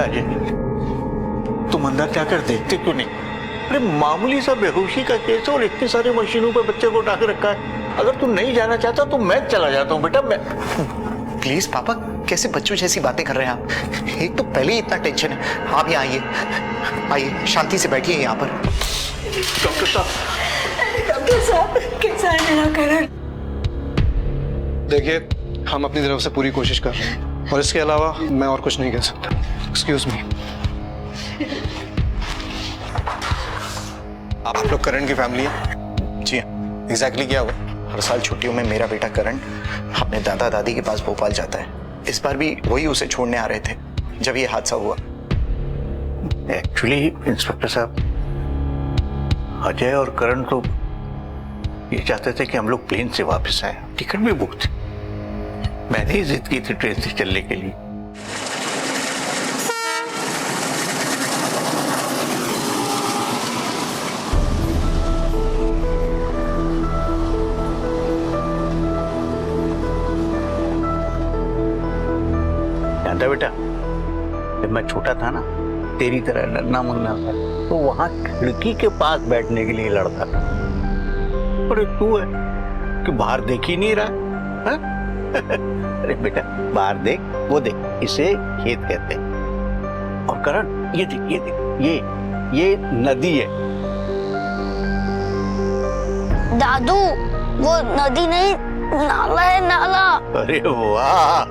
अजय, तुम अंदर जाकर देखते क्यों नहीं? अरे मामूली सा बेहोशी का केस है और इतनी सारी मशीनों पे बच्चे को उठा के रखा है। अगर तू नहीं जाना चाहता तो मैं चला जाता हूँ बेटा। मैं प्लीज पापा, कैसे बच्चों जैसी बातें कर रहे हैं आप? एक तो पहले ही इतना टेंशन है। आप यहाँ आइए, आइए शांति से बैठिए यहाँ पर। डॉक्टर साहब, कैसा है मेरा करण? देखिए, हम अपनी तरफ से पूरी कोशिश कर रहे हैं और इसके अलावा मैं और कुछ नहीं कह सकता। Excuse me. आप लोग करण की फैमिली है? जी हाँ। एग्जैक्टली क्या हुआ? हर साल छुट्टियों में मेरा बेटा करण अपने दादा दादी के पास भोपाल जाता है। इस बार भी वही उसे छोड़ने आ रहे थे जब ये हादसा हुआ। एक्चुअली इंस्पेक्टर साहब, अजय और करण तो ये चाहते थे कि हम लोग प्लेन से वापस आए। टिकट भी बुक थी। मैंने ही जिद की थी ट्रेन से चलने के लिए। जानता बेटा, जब मैं छोटा था ना, तेरी तरह नन्ना मुन्ना था, तो वहां खिड़की के पास बैठने के लिए लड़ता था। अरे तू है कि बाहर देख ही नहीं रहा है? अरे बेटा बाहर देख, वो देख, इसे खेत कहते हैं। और करण ये देख, ये देख, ये नदी है। दादू, वो नदी नहीं, नाला है, नाला। अरे वाह,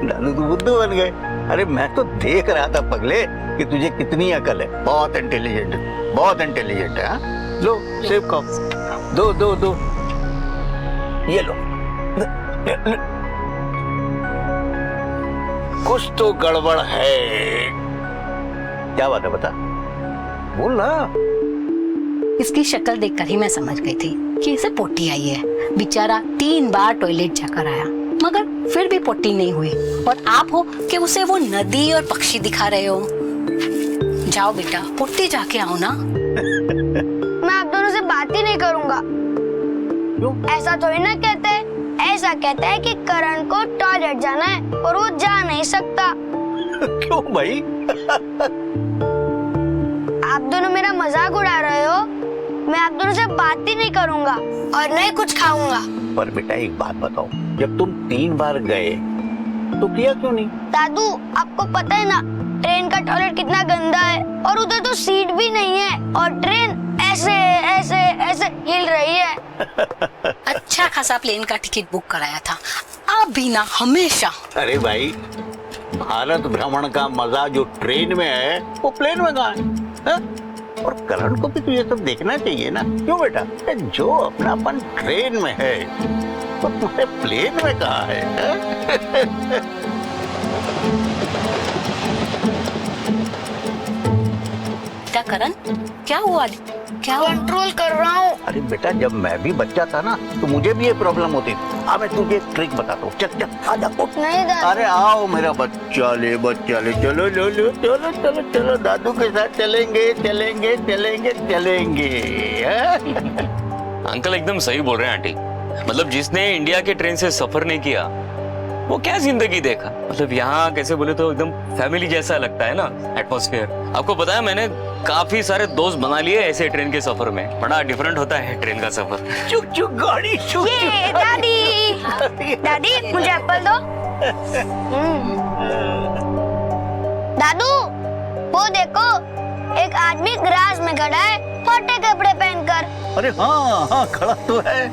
दादू तू बुद्धू बन गए। अरे मैं तो देख रहा था पगले कि तुझे कितनी अकल है। बहुत इंटेलिजेंट है, बहुत इंटेलिजेंट है। हाँ? लो सेब खाओ, दो दो दो, ये लो। कुछ तो गड़बड़ है। क्या बात है, बता, बोल ना। इसकी शक्ल देखकर ही मैं समझ गई थी कि इसे पोटी आई है। बेचारा 3 बार टॉयलेट जाकर आया, मगर फिर भी पोटी नहीं हुई। और आप हो कि उसे वो नदी और पक्षी दिखा रहे हो। जाओ बेटा, पोटी जाके आओ ना। मैं आप दोनों से बात ही नहीं करूंगा। क्यों? ऐसा थोड़ी ना कहते हैं। ऐसा कहते हैं कि करण को टॉयलेट जाना है और वो जा नहीं सकता। क्यों भाई? आप दोनों मेरा मजाक उड़ा रहे हो। मैं आप दोनों से बात ही नहीं करूंगा और नहीं कुछ खाऊंगा। पर बेटा एक बात बताओ, जब तुम 3 बार गए तो किया क्यों नहीं? दादू, आपको पता है ना ट्रेन का टॉयलेट कितना गंदा है, और उधर तो सीट भी नहीं है और ट्रेन ऐसे ऐसे ऐसे हिल रही है। अच्छा खासा प्लेन का टिकट बुक कराया था, आप भी ना हमेशा। अरे भाई, भारत भ्रमण का मजा जो ट्रेन में है वो प्लेन में कहाँ है? और करण को भी तो ये सब देखना चाहिए ना। क्यों बेटा, जो अपनापन ट्रेन में है तो तुम्हारे प्लेन में कहाँ है? क्या करण, क्या हुआ? क्या हुआ? कंट्रोल कर रहा हूँ। अरे बेटा, जब मैं भी बच्चा था ना तो मुझे भी ये प्रॉब्लम होती थी। अब मैं तुझे एक ट्रिक बताता हूँ। चल चल, आजा उठ। नहीं दादू। अरे आओ मेरा बच्चा ले, बच्चा ले, चलो लो लो, चलो चलो चलो, दादू के साथ चलेंगे चलेंगे चलेंगे चलेंगे। अंकल एकदम सही बोल रहे हैं आंटी। मतलब जिसने इंडिया के ट्रेन से सफर नहीं किया वो क्या जिंदगी देखा। मतलब यहाँ कैसे बोले तो एकदम फैमिली जैसा लगता है ना एटमॉस्फेयर। आपको पता है मैंने काफी सारे दोस्त बना लिए ऐसे ट्रेन के सफर में। बड़ा डिफरेंट होता है ट्रेन का सफर। चुक चुक गाड़ी चुक ये दादी, दादी मुझे एप्पल दो। दादू, वो देखो एक आदमी ग्रास में खड़ा है फटे कपड़े पहनकर। अरे हाँ हाँ, खड़ा तो है।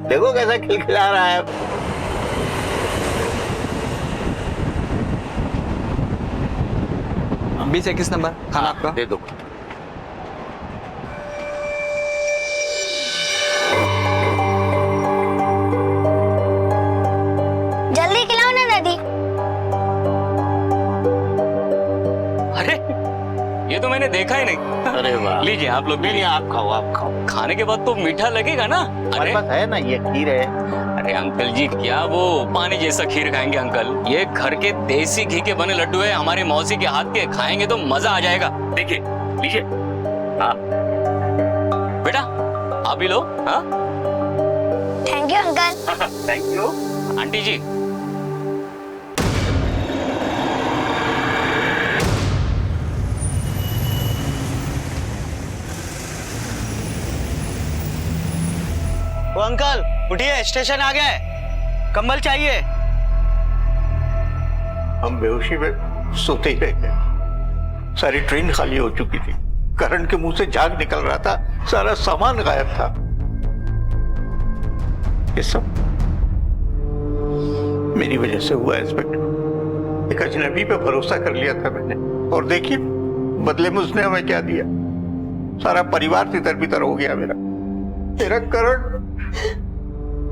देखो कैसा खिलखिला रहा है। 20-21 नंबर खाना आपका। दे दो। जल्दी खिलाओ ना दादी। अरे ये तो मैंने देखा ही नहीं। अरे वाह, लीजिए आप लोग भी। नहीं आप खाओ, आप खाओ। खाने के बाद तो मीठा लगेगा ना। हमारे पास है ना ये खीर है। अरे अंकल जी, क्या वो पानी जैसा खीर खाएंगे अंकल? ये घर के देसी घी के बने लड्डू है, हमारी मौसी के हाथ के। खाएंगे तो मजा आ जाएगा। देखिए लीजिए। हाँ बेटा आप भी लो। हाँ thank you uncle. Thank you aunty ji. वो अंकल उठिए, स्टेशन आ गए, कंबल चाहिए। हम बेहोशी में सोते ही रह गए। सारी ट्रेन खाली हो चुकी थी, करण के मुंह से झाग निकल रहा था, सारा सामान गायब था। ये सब मेरी वजह से हुआ इंस्पेक्टर। एक अजनबी पे भरोसा कर लिया था मैंने, और देखिए बदले में उसने हमें क्या दिया। सारा परिवार तितर बितर हो गया मेरा।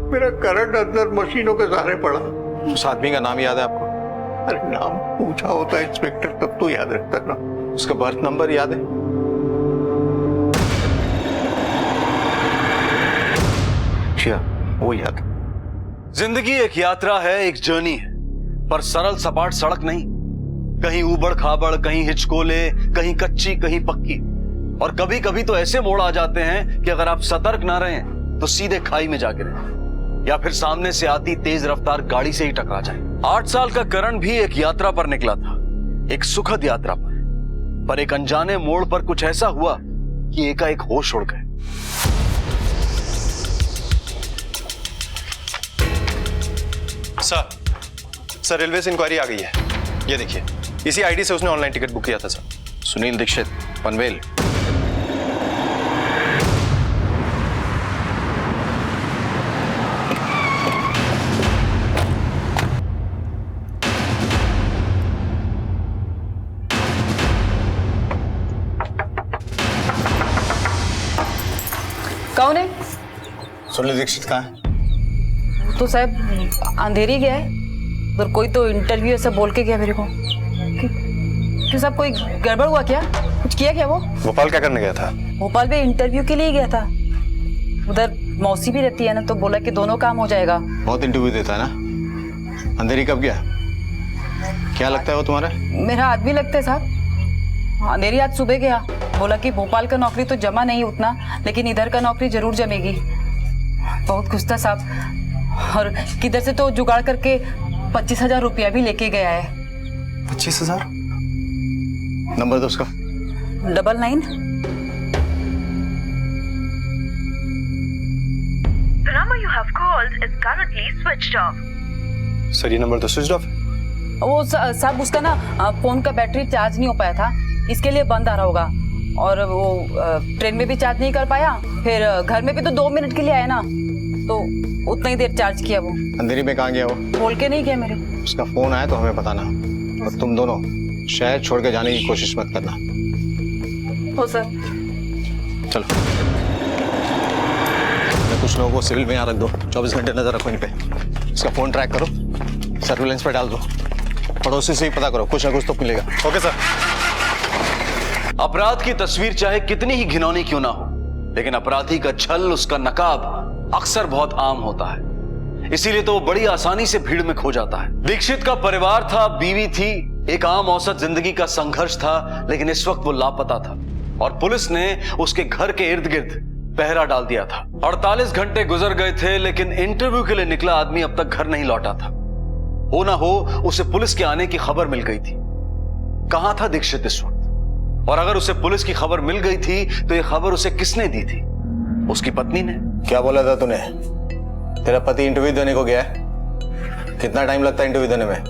मेरा करण अंदर मशीनों के सहारे पड़ा। उस आदमी का नाम याद है आपको? अरे नाम पूछा होता इंस्पेक्टर तब तो याद रखता ना। उसका बर्थ नंबर याद है? अच्छा, वो याद। जिंदगी एक यात्रा है, एक जर्नी है, पर सरल सपाट सड़क नहीं। कहीं ऊबड़ खाबड़, कहीं हिचकोले, कहीं कच्ची, कहीं पक्की। और कभी कभी तो ऐसे मोड़ आ जाते हैं कि अगर आप सतर्क ना रहें तो सीधे खाई में जा गिरें, या फिर सामने से आती तेज रफ्तार गाड़ी से ही टकरा जाए। 8 साल का करण भी एक यात्रा पर निकला था, एक सुखद यात्रा पर एक अनजाने मोड़ पर कुछ ऐसा हुआ कि एकाएक होश उड़ गए। सर रेलवे से इंक्वायरी आ गई है। ये देखिए, इसी आईडी से उसने ऑनलाइन टिकट बुक किया था सर। सुनील दीक्षित, पनवेल। कौन है? सुनील दीक्षित कहाँ है? तो साहब अंधेरी गया है उधर। कोई तो इंटरव्यू ऐसा बोल के गया मेरे को। क्यों साहब, कोई गड़बड़ हुआ क्या? कुछ किया क्या वो? भोपाल क्या करने गया था? भोपाल में इंटरव्यू के लिए गया था। उधर मौसी भी रहती है ना, तो बोला कि दोनों काम हो जाएगा। बहुत इंटरव्यू देता है ना। अंधेरी कब गया? क्या लगता है वो तुम्हारा? मेरा आदमी लगता है साहब। अंधेरी आज सुबह गया, बोला कि भोपाल का नौकरी तो जमा नहीं उतना, लेकिन इधर का नौकरी जरूर जमेगी। बहुत खुश था साहब, और किधर से तो जुगाड़ करके 25,000 रुपया भी लेके गया है। 25,000? नंबर दो उसका। 99। The number you have called is currently switched off. Sir ये नंबर तो स्विच ऑफ है। वो साहब उसका ना फोन का बैटरी चार्ज नहीं हो पाया था, इसके लिए बंद आ रहा होगा। और वो ट्रेन में भी चार्ज नहीं कर पाया, फिर घर में भी तो 2 मिनट के लिए आया ना, तो उतना ही देर चार्ज किया वो। अंधेरी में कहाँ गया वो? बोल के नहीं गया मेरे। उसका फोन आया तो हमें बताना, और तुम दोनों शहर छोड़ के जाने की कोशिश मत करना। हो सर। चलो, कुछ लोगों को सिविल में यहाँ रख दो, 24 घंटे नजर रखो इन पे। इसका फोन ट्रैक करो, सर्विलेंस पे डाल दो, पड़ोसी से ही पता करो, कुछ ना कुछ तो मिलेगा। Okay sir. अपराध की तस्वीर चाहे कितनी ही घिनौनी क्यों ना हो, लेकिन अपराधी का छल, उसका नकाब अक्सर बहुत आम होता है। इसीलिए तो वो बड़ी आसानी से भीड़ में खो जाता है। दीक्षित का परिवार था, बीवी थी, एक आम औसत जिंदगी का संघर्ष था, लेकिन इस वक्त वो लापता था और पुलिस ने उसके घर के इर्द गिर्द पहरा डाल दिया था। 48 घंटे गुजर गए थे, लेकिन इंटरव्यू के लिए निकला आदमी अब तक घर नहीं लौटा था। हो ना हो उसे पुलिस के आने की खबर मिल गई थी। कहां था दीक्षित इस वक्त? और अगर उसे पुलिस की खबर मिल गई थी तो यह खबर उसे किसने दी थी? उसकी पत्नी ने। क्या बोला था तूने? तेरा पति इंटरव्यू देने को गया है? कितना टाइम लगता है इंटरव्यू देने में?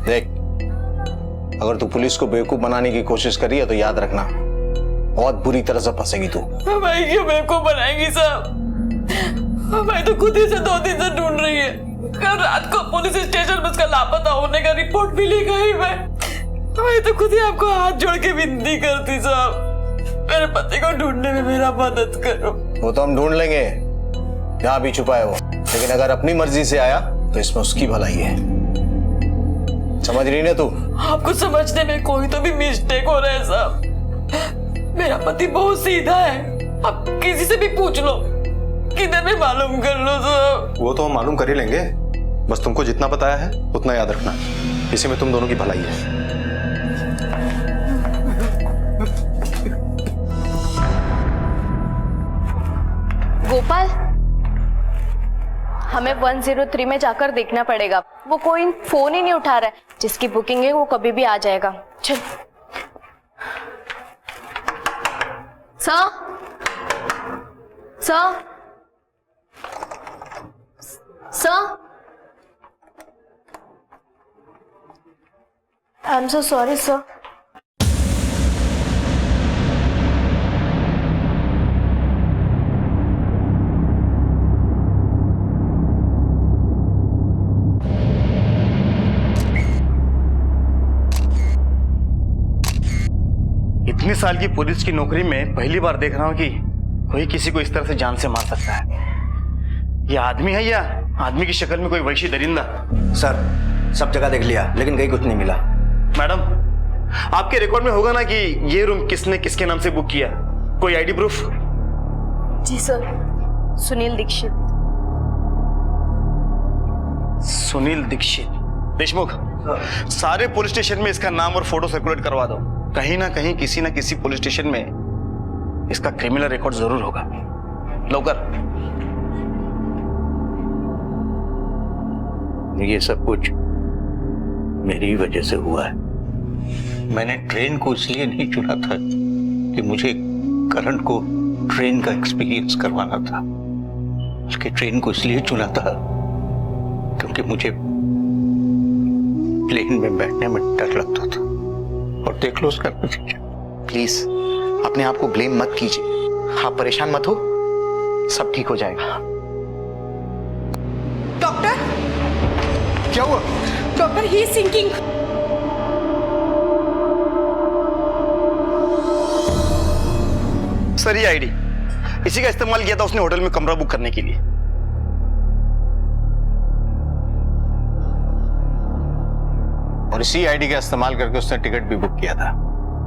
देख, अगर तू पुलिस को बेवकूफ बनाने की कोशिश करी है तो याद रखना, बहुत बुरी तरह से फंसेगी तू। भाई क्यों बेवकूफ बनाएंगी साहब? भाई तो खुद ही से 2 दिन से ढूंढ रही है। कल रात को पुलिस स्टेशन में उसका लापता होने का रिपोर्ट भी ले गई। मैं तो खुद ही आपको हाथ जोड़ के विनती करती साहब, मेरे पति को ढूंढने में मेरा मदद करो। वो तो हम ढूंढ लेंगे, जहां भी छुपा है वो, लेकिन अगर अपनी मर्जी से आया तो इसमें उसकी भलाई है। समझ रही ना तू? आपको समझने में कोई तो भी मिस्टेक हो रहा है साहब। मेरा पति बहुत सीधा है, आप किसी से भी पूछ लो, किधर भी मालूम कर लो साहब। वो तो हम मालूम कर ही लेंगे, बस तुमको जितना बताया है उतना याद रखना, इसी में तुम दोनों की भलाई है। गोपाल, हमें 103 में जाकर देखना पड़ेगा। वो कोई फोन ही नहीं उठा रहा है। जिसकी बुकिंग है वो कभी भी आ जाएगा। चल। Sir, sir, I am so sorry sir. इतनी साल की पुलिस की नौकरी में पहली बार देख रहा हूं कि कोई किसी को इस तरह से जान से मार सकता है। ये आदमी है या आदमी की शक्ल में कोई वैशी दरिंदा? सर, सब जगह देख लिया लेकिन कहीं कुछ नहीं मिला। मैडम, आपके रिकॉर्ड में होगा ना कि ये रूम किसने किसके नाम से बुक किया? कोई आईडी प्रूफ? जी सर, सुनील दीक्षित। सुनील दीक्षित देशमुख, सारे पुलिस स्टेशन में इसका नाम और फोटो सर्कुलेट करवा दो। कहीं ना कहीं किसी ना किसी पुलिस स्टेशन में इसका क्रिमिनल रिकॉर्ड जरूर होगा। लौकर। ये सब कुछ मेरी वजह से हुआ है। मैंने ट्रेन को इसलिए नहीं चुना था कि मुझे करण को ट्रेन का एक्सपीरियंस करवाना था, बल्कि ट्रेन को इसलिए चुना था क्योंकि मुझे प्लेन में बैठने में डर लगता था। और देख लो उसका नतीजा। प्लीज अपने आप को ब्लेम मत कीजिए, आप परेशान मत हो, सब ठीक हो जाएगा। डॉक्टर, क्या हुआ? Doctor, he is sinking. Sir, ये आईडी इसी का इस्तेमाल किया था उसने होटल में कमरा बुक करने के लिए। और इसी आईडी का इस्तेमाल करके उसने टिकट भी बुक किया था।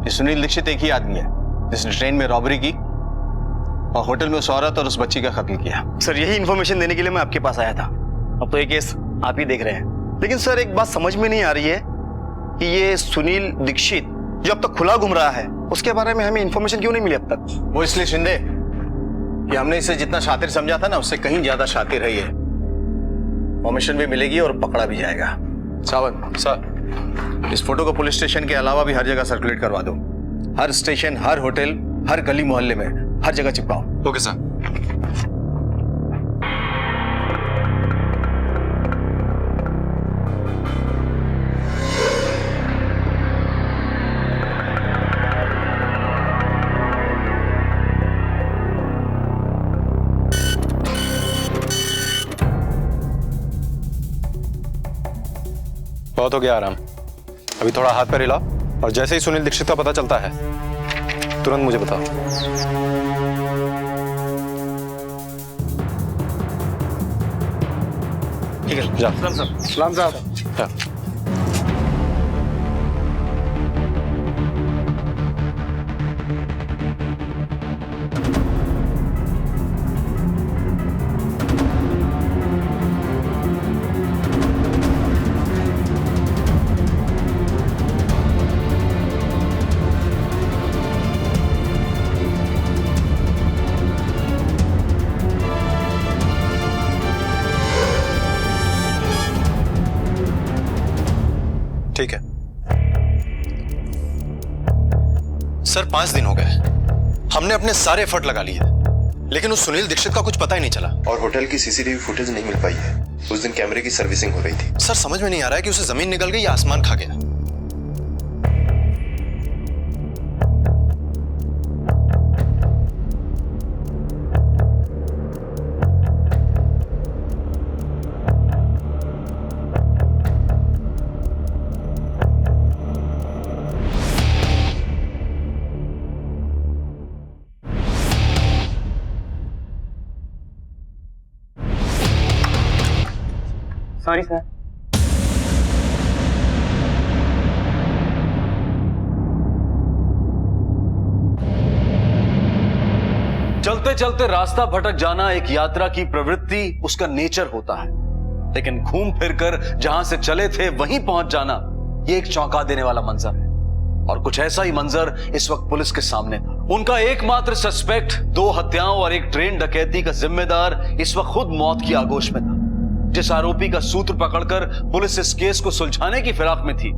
ये सुनील दीक्षित एक ही आदमी है जिसने ट्रेन में रॉबरी की और होटल में उस औरत और उस बच्ची का कत्ल किया। सर, यही इंफॉर्मेशन देने के लिए मैं आपके पास आया था। अब तो ये केस आप ही देख रहे हैं। लेकिन सर, एक बात समझ में नहीं आ रही है कि ये सुनील दीक्षित जो अब तक खुला घूम रहा है, उसके बारे में हमें इंफॉर्मेशन क्यों नहीं मिली अब तक? वो इसलिए शिंदे कि हमने इसे जितना शातिर समझा था ना, उससे कहीं ज्यादा शातिर है ये। इंफॉर्मेशन भी मिलेगी और पकड़ा भी जाएगा। सावंत सर, इस फोटो को पुलिस स्टेशन के अलावा भी हर जगह सर्कुलेट करवा दो। हर स्टेशन, हर होटल, हर गली मोहल्ले में, हर जगह चिपकाओ। Okay sir. बहुत हो गया आराम, अभी थोड़ा हाथ पैर हिलाओ और जैसे ही सुनील दीक्षित का पता चलता है तुरंत मुझे बताओ। ठीक है, जा। सलाम साहब। जा। ठीक है सर, 5 दिन हो गए, हमने अपने सारे एफर्ट लगा लिए लेकिन उस सुनील दीक्षित का कुछ पता ही नहीं चला। और होटल की सीसीटीवी फुटेज नहीं मिल पाई है। उस दिन कैमरे की सर्विसिंग हो रही थी। सर, समझ में नहीं आ रहा है कि उसे जमीन निकल गई या आसमान खा गया। Sorry sir. चलते चलते रास्ता भटक जाना एक यात्रा की प्रवृत्ति, उसका नेचर होता है। लेकिन घूम फिरकर जहां से चले थे वहीं पहुंच जाना, ये एक चौंका देने वाला मंजर है। और कुछ ऐसा ही मंजर इस वक्त पुलिस के सामने था। उनका एकमात्र सस्पेक्ट, 2 हत्याओं और एक ट्रेन डकैती का जिम्मेदार इस वक्त खुद मौत की आगोश में था। जिस आरोपी का सूत्र पकड़कर पुलिस इस केस को सुलझाने की फिराक में थी,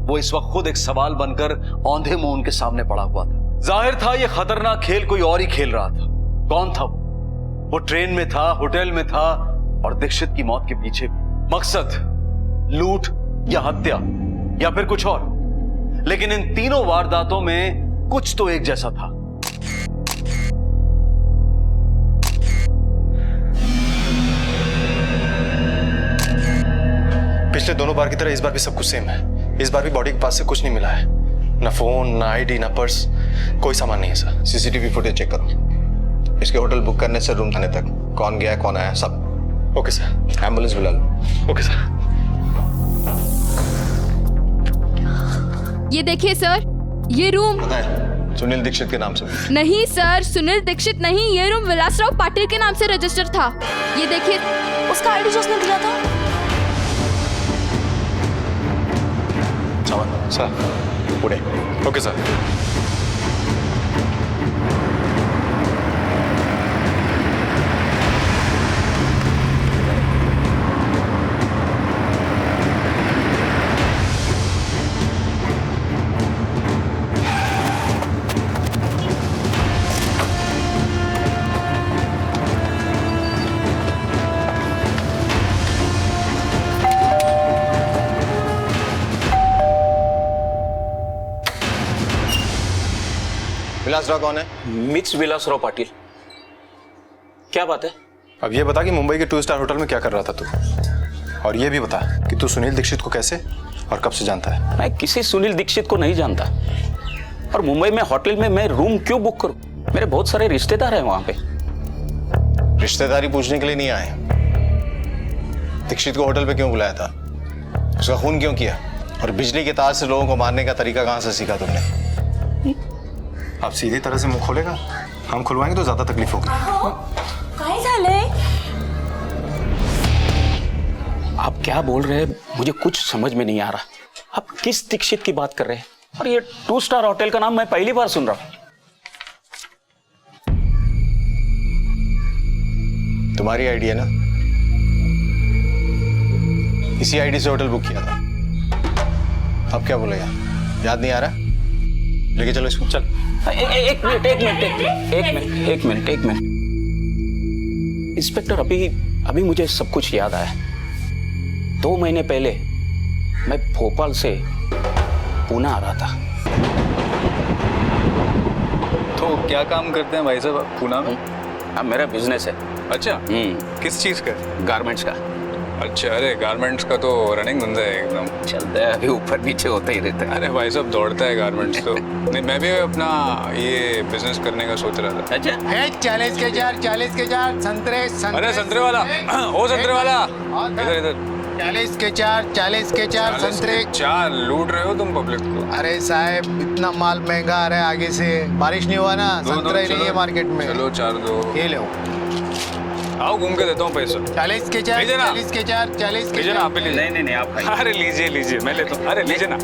वो इस वक्त खुद एक सवाल बनकर औंधे मुंह उनके सामने पड़ा हुआ था। जाहिर था ये खतरनाक खेल कोई और ही खेल रहा था। कौन था वो ट्रेन में था, होटल में था, और दीक्षित की मौत के पीछे मकसद लूट या हत्या या फिर कुछ और, लेकिन इन तीनों वारदातों में कुछ तो एक जैसा था। पिछले दोनों बार की तरह इस बार भी सब कुछ सेम है। इस बार भी बॉडी के पास से कुछ नहीं मिला है, ना फोन, ना आईडी, ना पर्स, कोई सामान नहीं है सर। सीसीटीवी फुटेज चेक करो। इसके होटल बुक करने से रूम थाने तक कौन गया कौन आया सब। Okay sir. एम्बुलेंस बुला लो। Okay sir. ये देखिए सर, ये रूम पता है सुनील दीक्षित के नाम से। नहीं सर, सुनील दीक्षित नहीं, ये रूम विलासराव पाटिल के नाम से रजिस्टर था। ये देखिए उसका आईडी जो उसने दिया था। Sir Pune. Okay sir. Vilasrao कौन है? मिक्स विलासराव पाटिल। क्या बात है? अब ये बता कि मुंबई के 2 स्टार होटल में क्या कर रहा था तू, और ये भी बता कि तू सुनील दीक्षित को कैसे और कब से जानता है। मैं किसी सुनील दीक्षित को नहीं जानता, और मुंबई में होटल में मैं रूम क्यों बुक करूं? मेरे बहुत सारे रिश्तेदार हैं वहां पे। रिश्तेदारी पूछने के लिए नहीं आए। दीक्षित को होटल पे क्यों बुलाया था? उसका खून क्यों किया? और बिजली के तार से लोगों को मारने का तरीका कहां से सीखा तुमने? आप सीधी तरह से मुंह खोलेगा, हम खुलवाएंगे तो ज्यादा तकलीफ होगी। काय झालंय? आप क्या बोल रहे हैं, मुझे कुछ समझ में नहीं आ रहा। आप किस दीक्षित की बात कर रहे हैं? और ये 2 स्टार होटल का नाम मैं पहली बार सुन रहा हूं। तुम्हारी आईडी है ना? इसी आईडी से होटल बुक किया था। अब क्या बोलेगा? याद नहीं आ रहा? लेके चलो इसको। चल एक मिनट। इंस्पेक्टर, अभी मुझे सब कुछ याद आया। 2 महीने पहले मैं भोपाल से पुणे आ रहा था। तो क्या काम करते हैं भाई साहब पुणे में? हाँ, मेरा बिजनेस है। अच्छा, किस चीज का? गारमेंट्स का। अच्छा, अरे गारमेंट्स का तो रनिंग धंधा है एकदम। चलता है, अभी ऊपर नीचे होता ही रहता है। अरे भाई साहब दौड़ता है गारमेंट्स तो। नहीं, मैं भी अपना ये बिजनेस करने का सोच रहा था। अच्छा, 40 के 4 संतरे। अरे संतरे वाला, ओ संतरे वाला, इधर इधर। 40 के 4 संतरे। 4 लूट रहे हो तुम पब्लिक को। अरे साहब, इतना माल महंगा आ रहा है आगे से। बारिश नहीं हुआ ना, संतरा ही नहीं है मार्केट में। चलो 4 दो। ये लो, आओ घूम के देता हूँ पैसा। 40 के 4 लीजिए ना, आप भी लीजिए। नहीं आप। अरे लीजिए, मैं लेता हूँ। अरे लीजिए ना।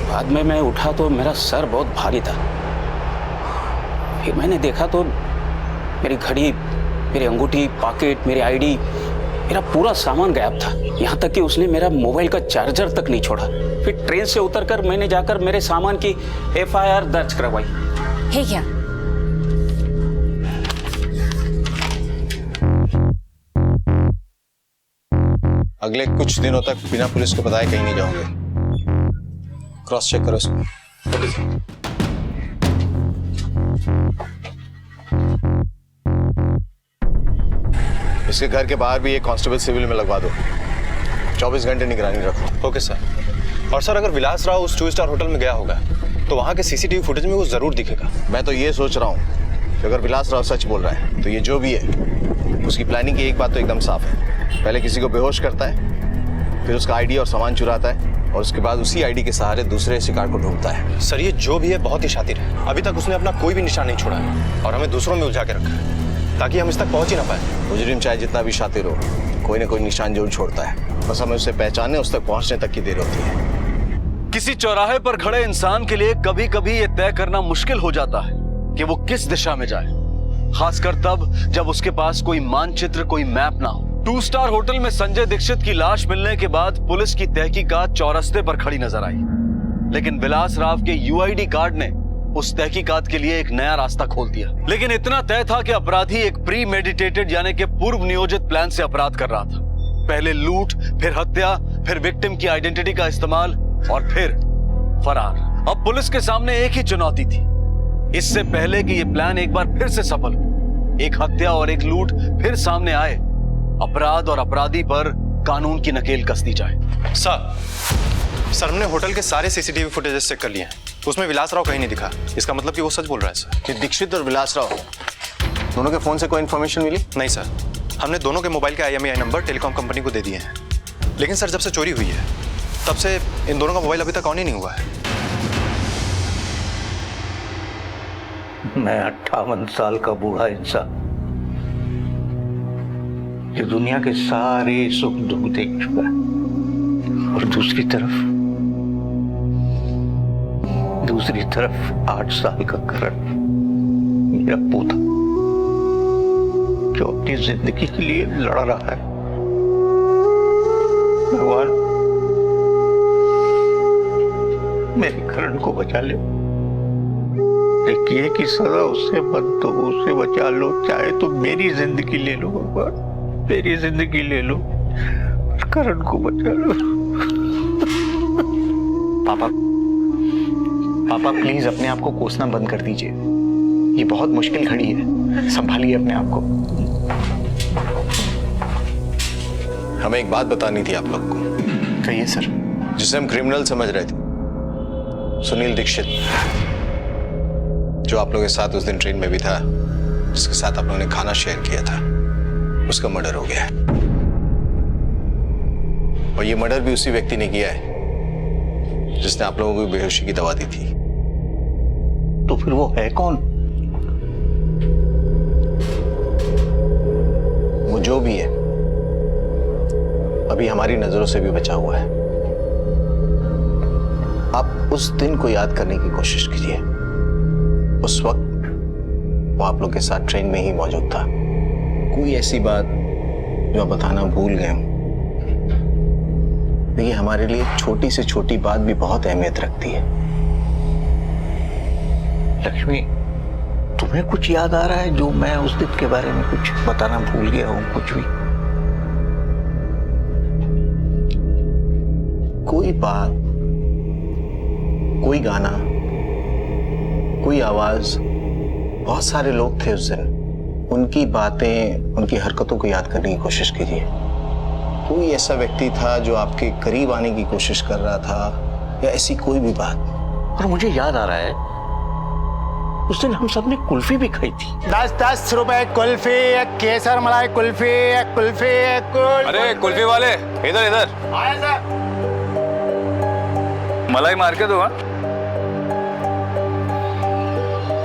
बाद में मैं उठा तो मेरा सर बहुत भारी था। फिर मैंने देखा तो मेरी घड़ी, मेरी अंगूठी, पॉकेट, मेरी आईडी, मेरा पूरा सामान गायब था। यहाँ तक कि उसने मेरा मोबाइल का चार्जर तक नहीं छोड़ा। फिर ट्रेन से उतरकर मैंने जाकर मेरे सामान की FIR दर्ज करवाई। है क्या? अगले कुछ दिनों तक बिना पुलिस को बताए कहीं नहीं जाओगे। क्रॉस चेक करो इसको। इसके घर के बाहर भी एक कांस्टेबल सिविल में लगवा दो। 24 घंटे निगरानी रखो। Okay sir. और सर, अगर विलास राव उस 2 स्टार होटल में गया होगा तो वहां के CCTV फुटेज में वो जरूर दिखेगा। मैं तो ये सोच रहा हूँ कि अगर विलास राव सच बोल रहा है तो ये जो भी है उसकी प्लानिंग की एक बात तो एकदम साफ है। पहले किसी को बेहोश करता है, फिर उसका आईडी और सामान चुराता है, और उसके बाद उसी आईडी के सहारे दूसरे शिकार को ढूंढता है। सर, ये जो भी है बहुत ही शातिर है। अभी तक उसने अपना कोई भी निशान नहीं छोड़ा है और हमें दूसरों में उलझा के रखा है ताकि हम इस तक पहुंच ही ना पाए। मुजरिम चाहे जितना भी शातिर हो, कोई ना कोई निशान जरूर छोड़ता है। बस हमें उसे पहचानने, उस तक पहुंचने तक की देर होती है। किसी चौराहे पर खड़े इंसान के लिए कभी कभी यह तय करना मुश्किल हो जाता है कि वो किस दिशा में जाए, खासकर तब जब उसके पास कोई मानचित्र, कोई मैप ना हो। 2 स्टार होटल में संजय दीक्षित की लाश मिलने के बाद पुलिस की तहकीकात चौरस्ते पर खड़ी नजर आई, लेकिन विलास राव के यूआईडी कार्ड ने उस तहकीकात के लिए एक नया रास्ता खोल दिया। लेकिन इतना तय था कि अपराधी एक प्री मेडिटेटेड यानी कि पूर्व नियोजित प्लान से अपराध कर रहा था। पहले लूट, फिर हत्या, फिर विक्टिम की आइडेंटिटी का इस्तेमाल और फिर फरार। अब पुलिस के सामने एक ही चुनौती थी, इससे पहले कि यह प्लान एक बार फिर से सफल हो, एक हत्या और एक लूट फिर सामने आए, अपराध और अपराधी पर कानून की नकेल कस दी जाए। सर हमने होटल के सारे सीसीटीवी फुटेजेस चेक कर लिए हैं, उसमें विलास राव कहीं नहीं दिखा। इसका मतलब कि वो सच बोल रहा है सर। कि दीक्षित और विलास राव दोनों के फोन से कोई इंफॉर्मेशन मिली? नहीं सर, हमने दोनों के मोबाइल के IMEI नंबर टेलीकॉम कंपनी को दे दिए हैं, लेकिन सर जब से चोरी हुई है तब से इन दोनों का मोबाइल अभी तक ऑन ही नहीं हुआ है। मैं 58 साल का बूढ़ा इंसान जो दुनिया के सारे सुख दुख देख चुका है, और दूसरी तरफ 8 साल का करण, मेरा पोता, जो अपनी जिंदगी के लिए लड़ रहा है। भगवान मेरे करण को बचा ले, किए की सजा उससे मत दो, उससे बचा लो, चाहे तो मेरी जिंदगी ले लो भगवान, मेरी जिंदगी ले लो, करण को बचा लो। पापा प्लीज अपने आप को कोसना बंद कर दीजिए, ये बहुत मुश्किल घड़ी है, संभालिए अपने आप को। हमें एक बात बतानी थी आप लोग को। कहिए सर। जिसे हम क्रिमिनल समझ रहे थे, सुनील दीक्षित, जो आप लोगों के साथ उस दिन ट्रेन में भी था, जिसके साथ आप लोगों ने खाना शेयर किया था, उसका मर्डर हो गया है। और ये मर्डर भी उसी व्यक्ति ने किया है जिसने आप लोगों को बेहोशी की दवा दी थी। तो फिर वो है कौन? वो जो भी है अभी हमारी नजरों से भी बचा हुआ है। आप उस दिन को याद करने की कोशिश कीजिए। उस वक्त वो आप लोग के साथ ट्रेन में ही मौजूद था। कोई ऐसी बात जो आप बताना भूल गए हो। देखिए, हमारे लिए छोटी से छोटी बात भी बहुत अहमियत रखती है। लक्ष्मी, तुम्हें कुछ याद आ रहा है जो मैं उस दिन के बारे में कुछ बताना भूल गया हूं? कुछ भी? कोई बात, कोई गाना, कोई आवाज, बहुत सारे लोग थे उस दिन। उनकी बातें, उनकी हरकतों को याद करने की कोशिश कीजिए। कोई ऐसा व्यक्ति था जो आपके करीब आने की कोशिश कर रहा था, या ऐसी कोई भी बात। और मुझे याद आ रहा है, उस दिन हम सब ने कुल्फी भी खाई थी। 10-10 रुपए कुल्फी, एक केसर मलाई कुल्फी, एक कुल्फी, एक कुल्फी। अरे कुल्फी वाले, इधर इधर। आया सर। मलाई मार के दो।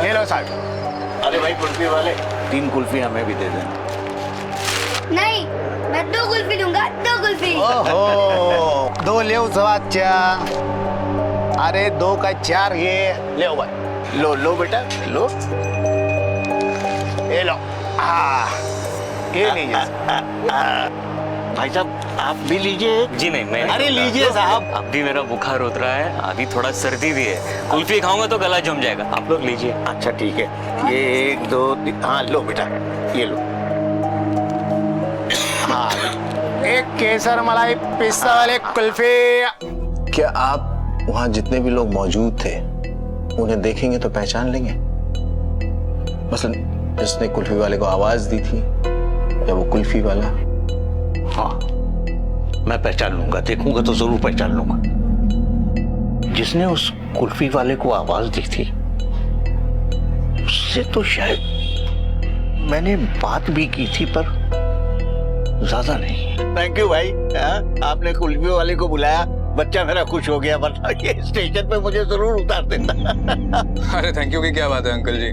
ले लो साहब। अरे भाई कुल्फी वाले, 3 कुल्फी हमें भी दे देना। नहीं, मैं 2 कुल्फी दूंगा, 2 कुल्फी। ओहो, 2 ले 4। अरे 2 का 4 ये ले भाई। लो बेटा, लो, ये लो। ये लीजिए भाई साहब, आप भी लीजिए। जी नहीं, मैं अरे लीजिए साहब। अब भी मेरा बुखार उतर रहा है, अभी थोड़ा सर्दी भी है, कुल्फी खाऊंगा तो गला जम जाएगा। आप लोग लीजिए। अच्छा ठीक है, ये 1 2 3, हाँ लो बेटा, ये लो। हाँ, एक केसर मलाई पिस्ता वाले कुल्फी। क्या आप वहां जितने भी लोग मौजूद थे उन्हें देखेंगे तो पहचान लेंगे? मसलन जिसने कुल्फी वाले को आवाज दी थी, या वो कुल्फी वाला? हाँ, मैं पहचान लूंगा, देखूंगा तो जरूर पहचान लूंगा। जिसने उस कुल्फी वाले को आवाज दी थी, उससे तो शायद मैंने बात भी की थी, पर ज्यादा नहीं। थैंक यू भाई, आपने कुल्फी वाले को बुलाया, बच्चा मेरा खुश हो गया, वरना ये स्टेशन पे मुझे जरूर उतार देता। अरे थैंक यू की क्या बात है अंकल जी,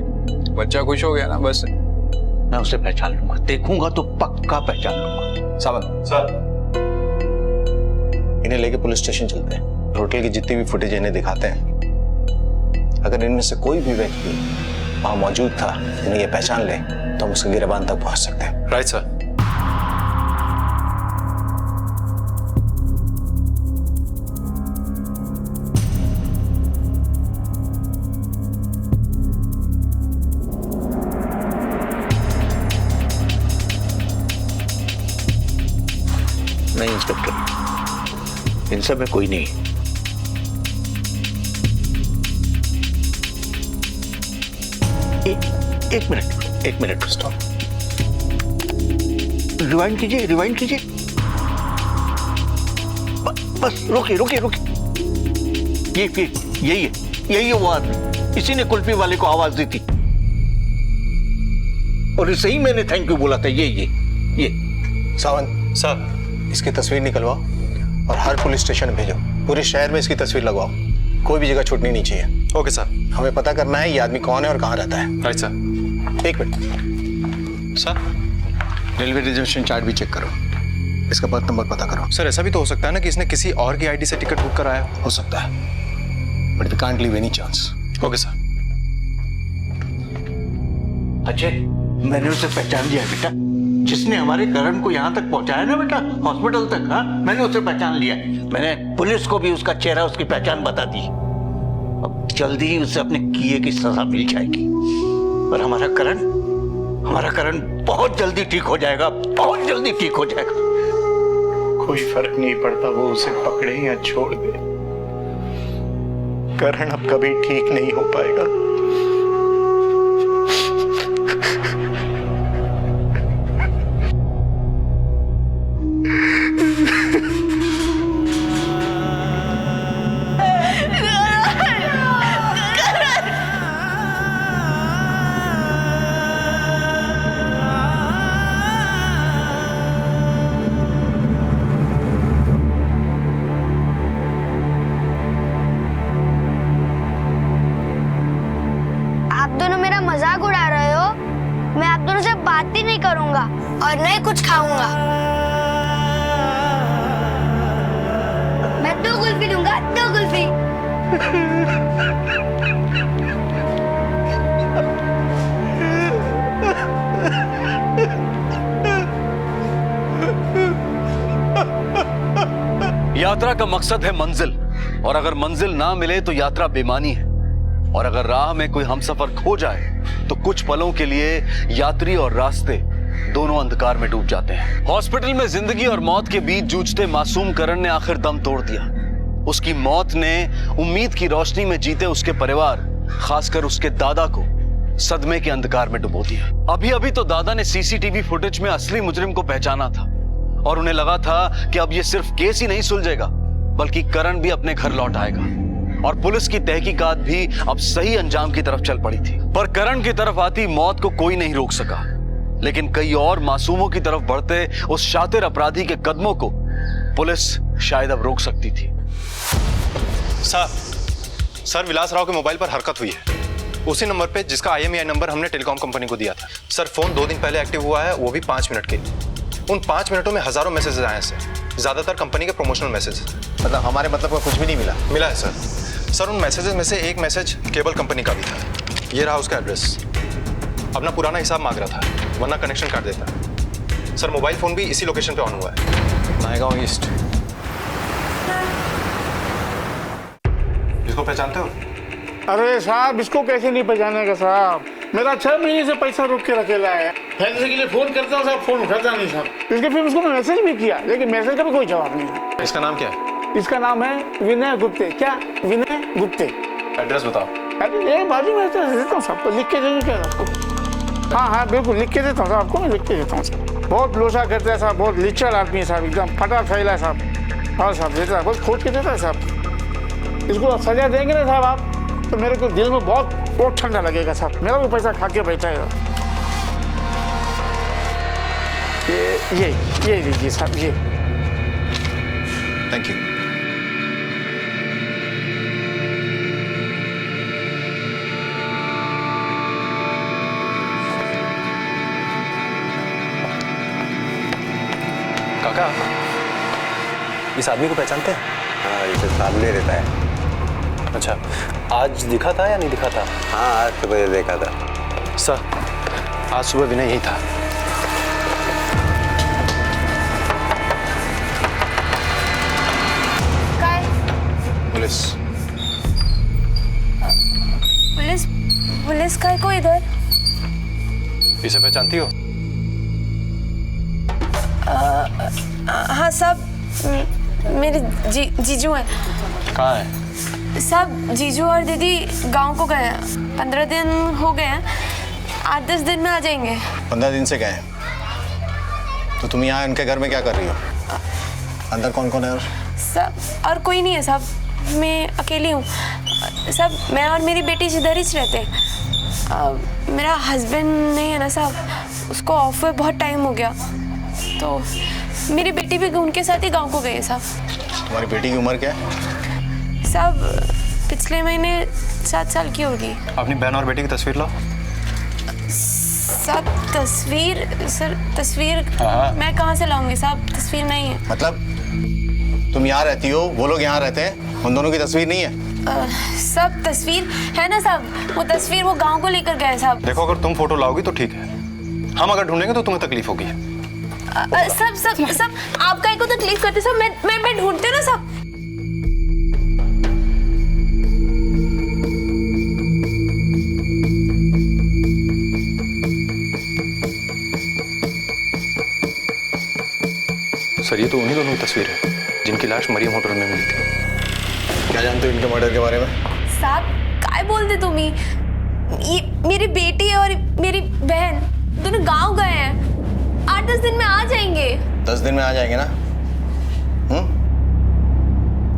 बच्चा खुश हो गया ना बस। मैं उसे पहचान लूंगा, देखूंगा तो पक्का पहचान लूंगा। सावन सर, इन्हें लेके पुलिस स्टेशन चलते हैं। होटल की जितनी भी फुटेज इन्हें दिखाते हैं, अगर इनमें से कोई भी व्यक्ति वहां मौजूद था जिन्हें ये पहचान ले तो हम उसके गिरबान तक पहुंच सकते हैं। Right sir. नहीं इंस्पेक्टर, इन सब में कोई नहीं। एक मिनट स्टॉप। रिवाइंड कीजिए। बस रुकिए। यही है वो आदमी। इसी ने कुल्फी वाले को आवाज दी थी और इसे ही मैंने थैंक यू बोला था। ये सावंत सर, इसकी तस्वीर निकलवाओ और हर पुलिस स्टेशन भेजो। पूरे शहर में इसकी तस्वीर लगवाओ, कोई भी जगह छूटनी नहीं चाहिए। Okay sir. हमें पता करना है ये आदमी कौन है और कहाँ रहता है। Right sir. एक minute sir, railway reservation chart भी चेक करो, इसका बर्थ नंबर पता करो। सर ऐसा भी तो हो सकता है ना कि इसने किसी और की आईडी से टिकट बुक कराया हो सकता है, but we can't leave any chance. Okay sir. Ajay, मैंने उसे पहचान लिया बेटा, जिसने हमारे करण को यहाँ तक पहुंचाया ना बेटा, हॉस्पिटल तक। हाँ, मैंने उसे पहचान लिया। मैंने पुलिस को भी उसका चेहरा, उसकी पहचान बता दी। अब जल्दी ही उसे अपने किए की सजा मिल जाएगी और हमारा करण बहुत जल्दी ठीक हो जाएगा, बहुत जल्दी ठीक हो जाएगा। कोई फर्क नहीं पड़ता वो उसे पकड़े या छोड़ दे, करण अब कभी ठीक नहीं हो पाएगा। मजाक उड़ा रहे हो। मैं आप दोनों से बात ही नहीं करूंगा और नहीं कुछ खाऊंगा। मैं 2 कुल्फी दूंगा, 2 कुल्फी। यात्रा का मकसद है मंजिल, और अगर मंजिल ना मिले तो यात्रा बेमानी है। और अगर राह में कोई हमसफर खो जाए तो कुछ पलों के लिए यात्री और रास्ते दोनों अंधकार में डूब जाते हैं। हॉस्पिटल में जिंदगी और मौत के बीच जूझते मासूम करण ने आखिर दम तोड़ दिया। उसकी मौत ने उम्मीद की रोशनी में जीते उसके परिवार, खासकर उसके दादा को सदमे के अंधकार में डुबो दिया। अभी अभी तो दादा ने सीसीटीवी फुटेज में असली मुजरिम को पहचाना था और उन्हें लगा था कि अब ये सिर्फ केस ही नहीं सुलझेगा बल्कि करण भी अपने घर लौट आएगा। और पुलिस की तहकीकात भी अब सही अंजाम की तरफ चल पड़ी थी। पर करण की तरफ आती मौत को कोई नहीं रोक सका, लेकिन कई और मासूमों की तरफ बढ़ते उस शातिर अपराधी के कदमों को पुलिस शायद अब रोक सकती थी। सर, विलास राव के मोबाइल पर हरकत हुई है, उसी नंबर पे जिसका IMEI नंबर हमने टेलीकॉम कंपनी को दिया था। सर, फोन 2 दिन पहले एक्टिव हुआ है, वो भी 5 मिनट के लिए। उन 5 मिनटों में हजारों मैसेजेस आए हैं सर, ज्यादातर कंपनी के प्रोमोशनल मैसेज। मतलब हमारे मतलब का कुछ भी नहीं मिला है सर, उन मैसेजेस में से एक मैसेज केबल कंपनी का भी था। ये रहा उसका एड्रेस। अपना पुराना हिसाब मांग रहा था, वरना कनेक्शन काट देता। सर, मोबाइल फोन भी इसी लोकेशन पे ऑन हुआ है, नायगांव ईस्ट। इसको पहचानते हो? अरे साहब, इसको कैसे नहीं पहचानेगा साहब, मेरा 6 महीने से पैसा रोक के रखेला है। फैसले के लिए फोन करता हूँ साहब, फोन उठाता नहीं साहब। इसके फिर उसको मैसेज भी किया, लेकिन मैसेज का भी कोई जवाब नहीं। इसका नाम क्या है? इसका नाम है विनय गुप्ते। क्या? विनय गुप्ते। एड्रेस बताओ। अरे ये बाजू में देता हूँ सबको, लिख के देंगे क्या आपको? हाँ बिल्कुल लिख के देता हूँ साहब, आपको मैं लिख के देता हूँ साहब। बहुत लोचा करता है साहब, बहुत लिचड़ आदमी है साहब, एकदम फटा फैला है साहब। हाँ साहब, देता है, बहुत खोज के देता है साहब। इसको सजा देंगे ना साहब आप, तो मेरे को दिल में बहुत ठंडा लगेगा साहब। मेरा भी पैसा खा के बैठा है। ये लीजिए साहब, ये। Thank you. काका, इस आदमी को पहचानते हैं? हाँ, इसे सामने रहता है। अच्छा, आज दिखा था या नहीं दिखा था? हाँ, आज सुबह देखा था। सर, आज सुबह विनय यही था। पुलिस पुलिस पुलिस का को इधर? इसे पहचानती हो? हाँ साहब, मेरे जीजू हैं। कहाँ है? साहब जीजू और दीदी गांव को गए हैं, 15 दिन हो गए हैं, 8-10 दिन में आ जाएंगे। 15 दिन से गए हैं? तो तुम यहाँ उनके घर में क्या कर रही हो? अंदर कौन कौन है? और सब और कोई नहीं है साहब, मैं अकेली हूँ साहब। मैं और मेरी बेटी इधर ही रहते हैं। मेरा हस्बैंड नहीं है ना साहब, उसको ऑफ हुए बहुत टाइम हो गया, तो मेरी बेटी भी उनके साथ ही गांव को गई है साहब। तुम्हारी बेटी की उम्र क्या है? साहब पिछले महीने 7 साल की होगी। अपनी बहन और बेटी की तस्वीर लाओ। साहब तस्वीर मैं कहाँ से लाऊंगी साहब? तस्वीर नहीं है। मतलब तुम यहाँ रहती हो, वो लोग यहाँ रहते हैं, उन दोनों की तस्वीर नहीं है? सब तस्वीर है ना साहब, वो तस्वीर वो गांव को लेकर गए साहब। देखो, अगर तुम फोटो लाओगी तो ठीक है, हम अगर ढूंढेंगे तो तुम्हें तकलीफ होगी। सब आप काहे को तकलीफ करते साहब? मैं ढूंढते ना साहब। सर, ये तो उन्हीं दोनों की तस्वीर है जिनकी लाश मरियम होटल में मिली थी। क्या जानते हो इनके मर्डर के बारे में? साहब काय बोलते तुम ही? ये मेरी बेटी और मेरी बहन दोनों गांव गए हैं, 8-10 दिन में आ जाएंगे। 10 दिन में आ जाएंगे ना?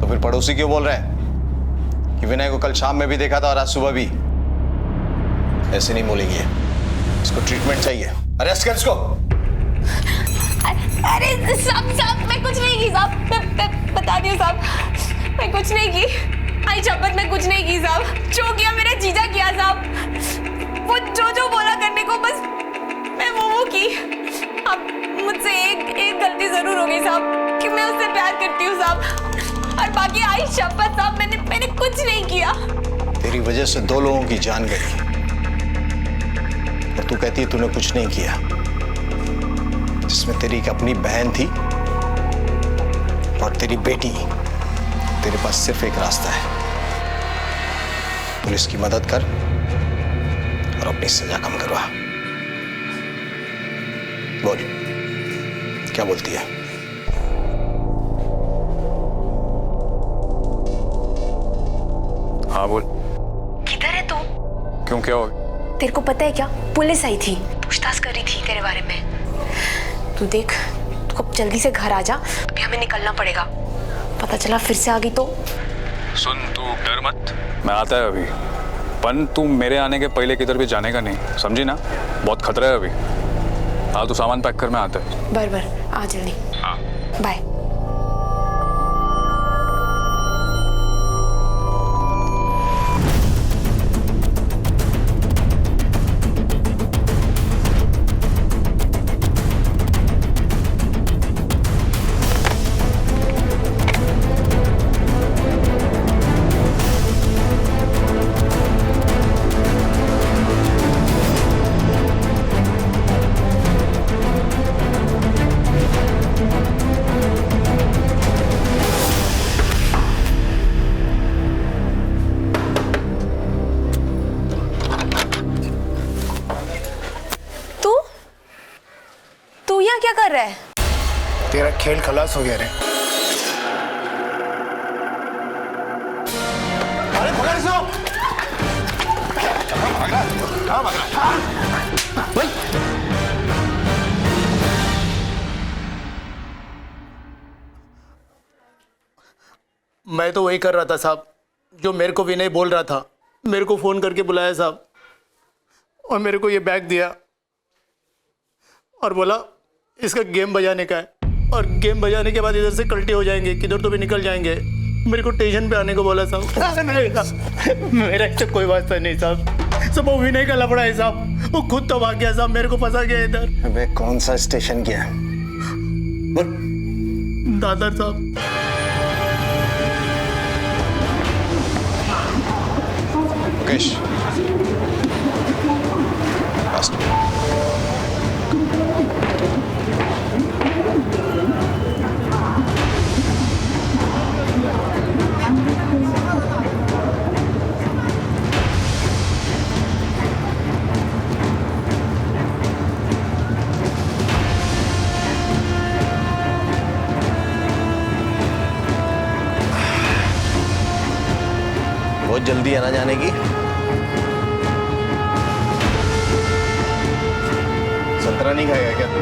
तो फिर पड़ोसी क्यों बोल रहे हैं कि विनय को कल शाम में भी देखा था और आज सुबह भी? ऐसे नहीं बोलेंगे, इसको ट्रीटमेंट चाहिए, अरेस्ट कर इसको। अरे साहब मैं कुछ नहीं की साहब, मैं बता दी साहब, मैं कुछ नहीं की, आई शपथ मैं कुछ नहीं की साहब। जो किया मेरा जीजा किया साहब, वो जो बोला करने को बस मैं वो की। अब मुझसे एक गलती जरूर हो गई साहब कि मैं उससे प्यार करती हूँ साहब, और बाकी आई शपथ साहब मैंने कुछ नहीं किया। तेरी वजह से 2 लोगों की जान गई और तू कहती है तूने कुछ नहीं किया, जिसमें तेरी एक अपनी बहन थी और तेरी बेटी। तेरे पास सिर्फ एक रास्ता है, पुलिस की मदद कर और अपनी सजा कम करवा। बोल, क्या बोलती है? हाँ बोल। किधर है तू? क्यों, क्या हो? तेरे को पता है क्या, पुलिस आई थी, पूछताछ करी थी तेरे बारे में। तू देख, तू अब जल्दी से घर आ जा, अभी हमें निकलना पड़ेगा। पता चला फिर से आ गई तो? सुन, तू डर मत, मैं आता है अभी। पन तू मेरे आने के पहले किधर भी जाने का नहीं, समझी ना? बहुत खतरा है अभी। हाँ, तू सामान पैक कर, मैं आता है। बर आ जल्दी। हाँ, बाय। क्या कर रहा है? तेरा खेल खलास हो गया रे। अरे पकड़ इसको। कहाँ भाग रहा? मैं तो वही कर रहा था साहब जो मेरे को विनय बोल रहा था। मेरे को फोन करके बुलाया साहब और मेरे को ये बैग दिया और बोला इसका गेम बजाने का है और गेम बजाने के बाद इधर से कल्टी हो जाएंगे, किधर तो भी निकल जाएंगे। मेरे को स्टेशन पे आने को बोला साहब। मेरा इससे कोई वास्ता नहीं साहब, सब वो विनय का लफड़ा है साहब। वो खुद तो भाग गया साहब, मेरे को फंसा गया इधर। अबे कौन सा स्टेशन गया? दादर साहब। मुकेश बहुत जल्दी है ना जाने की? संतरा नहीं खाएगा क्या तू?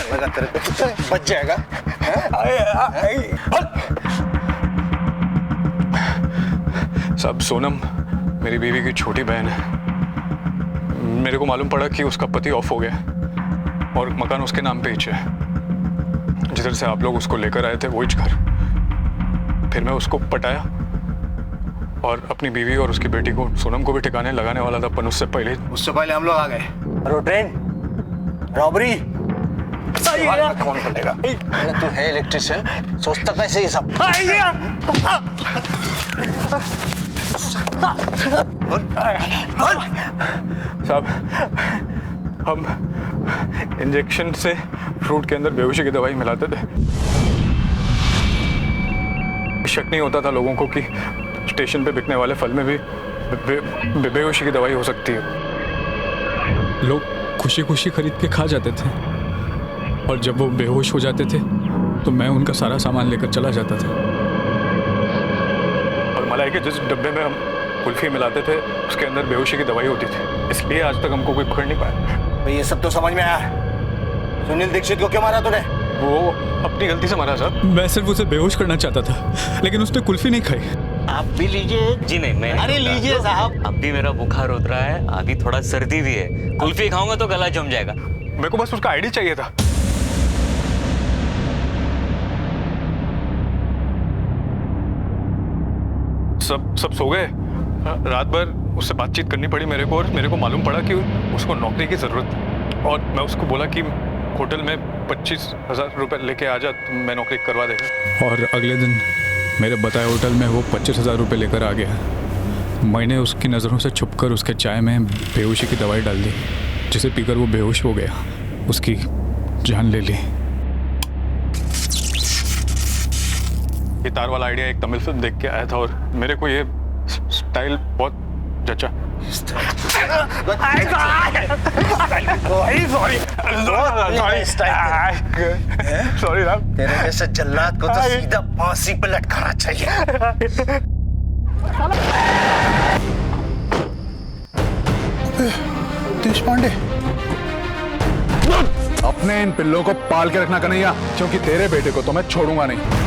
लगा तेरे को बच जाएगा। साहब सोनम मेरी बीवी की छोटी बहन है। मेरे को मालूम पड़ा कि उसका पति ऑफ हो गया और मकान उसके नाम पे ही है। जिधर से आप लोग उसको लेकर आए थे वही घर। फिर मैं उसको पटाया और अपनी बीवी और उसकी बेटी को सोनम को भी ठिकाने लगाने वाला था, पर उससे पहले हम लोग आ गए। रोटेन रॉबरी कौन बोलेगा? तू है इलेक्ट्रिशियन, सोचता कैसे ये सब? साहब हम इंजेक्शन से फ्रूट के अंदर बेहोशी की दवाई मिलाते थे। शक नहीं होता था लोगों को कि स्टेशन पे बिकने वाले फल में भी बेहोशी की दवाई हो सकती है। लोग खुशी खुशी खरीद के खा जाते थे और जब वो बेहोश हो जाते थे तो मैं उनका सारा सामान लेकर चला जाता था। और मलाई के जिस डब्बे में हम कुल्फी मिलाते थे उसके अंदर बेहोशी की दवाई होती थी, इसलिए आज तक हमको कोई पकड़ नहीं पाया। ये सब तो समझ में आया। सुनील दीक्षित को क्यों मारा तूने? वो अपनी गलती से मारा साहब। मैं सिर्फ उसे बेहोश करना चाहता था, लेकिन उसने कुल्फी नहीं खाई। आप भी लीजिए। जी नहीं, मैं अरे लीजिए साहब। अब भी मेरा बुखार उतरा है, अभी थोड़ा सर्दी भी है। कुल्फी खाऊंगा तो गला जम जाएगा। मेरे को बस उसका आईडी चाहिए था। सब सो गए। रात भर उससे बातचीत करनी पड़ी मेरे को, और मेरे को मालूम पड़ा कि उसको नौकरी की जरूरत है। और मैं उसको बोला कि होटल में 25,000 रुपए लेके आ जा, तो मैं नौकरी करवा देगा। और अगले दिन मेरे बताए होटल में वो 25,000 रुपये लेकर आ गया। मैंने उसकी नज़रों से छुपकर उसके चाय में बेहोशी की दवाई डाल दी, जिसे पीकर वो बेहोश हो गया, उसकी जान ले ली। ये तार वाला आइडिया एक तमिल फिल्म देख के आया था और मेरे को ये स्टाइल बहुत जचा। सॉरी साहब। तेरे जैसे जल्लाद को तो सीधा फांसी पे लटकाना चाहिए। देशपांडे, अपने इन पिल्लों को पाल के रखना कन्हैया, क्योंकि तेरे बेटे को तो मैं छोड़ूंगा नहीं।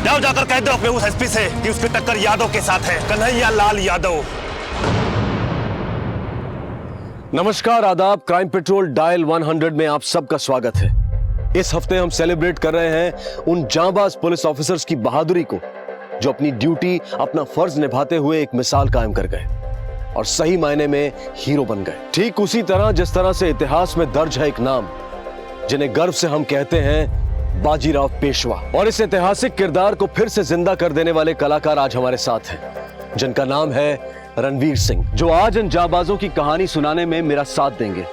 जाओ जाकर कह दो अपने उस एसपी से कि उसकी टक्कर यादव के साथ है, कन्हैया लाल यादव। नमस्कार, आदाब। क्राइम पेट्रोल डायल 100 में आप सबका स्वागत है। इस हफ्ते हम सेलिब्रेट कर रहे हैं उन जांबाज पुलिस ऑफिसर्स की बहादुरी को जो अपनी ड्यूटी, अपना फर्ज निभाते हुए एक मिसाल कायम कर गए और सही मायने में हीरो बन गए। ठीक उसी तरह जिस तरह से इतिहास में दर्ज है एक नाम जिन्हें गर्व से हम कहते हैं बाजीराव पेशवा। और इस ऐतिहासिक किरदार को फिर से जिंदा कर देने वाले कलाकार आज हमारे साथ हैं, जिनका नाम है रणवीर सिंह, जो आज इन जाबाजों की कहानी सुनाने में मेरा साथ देंगे।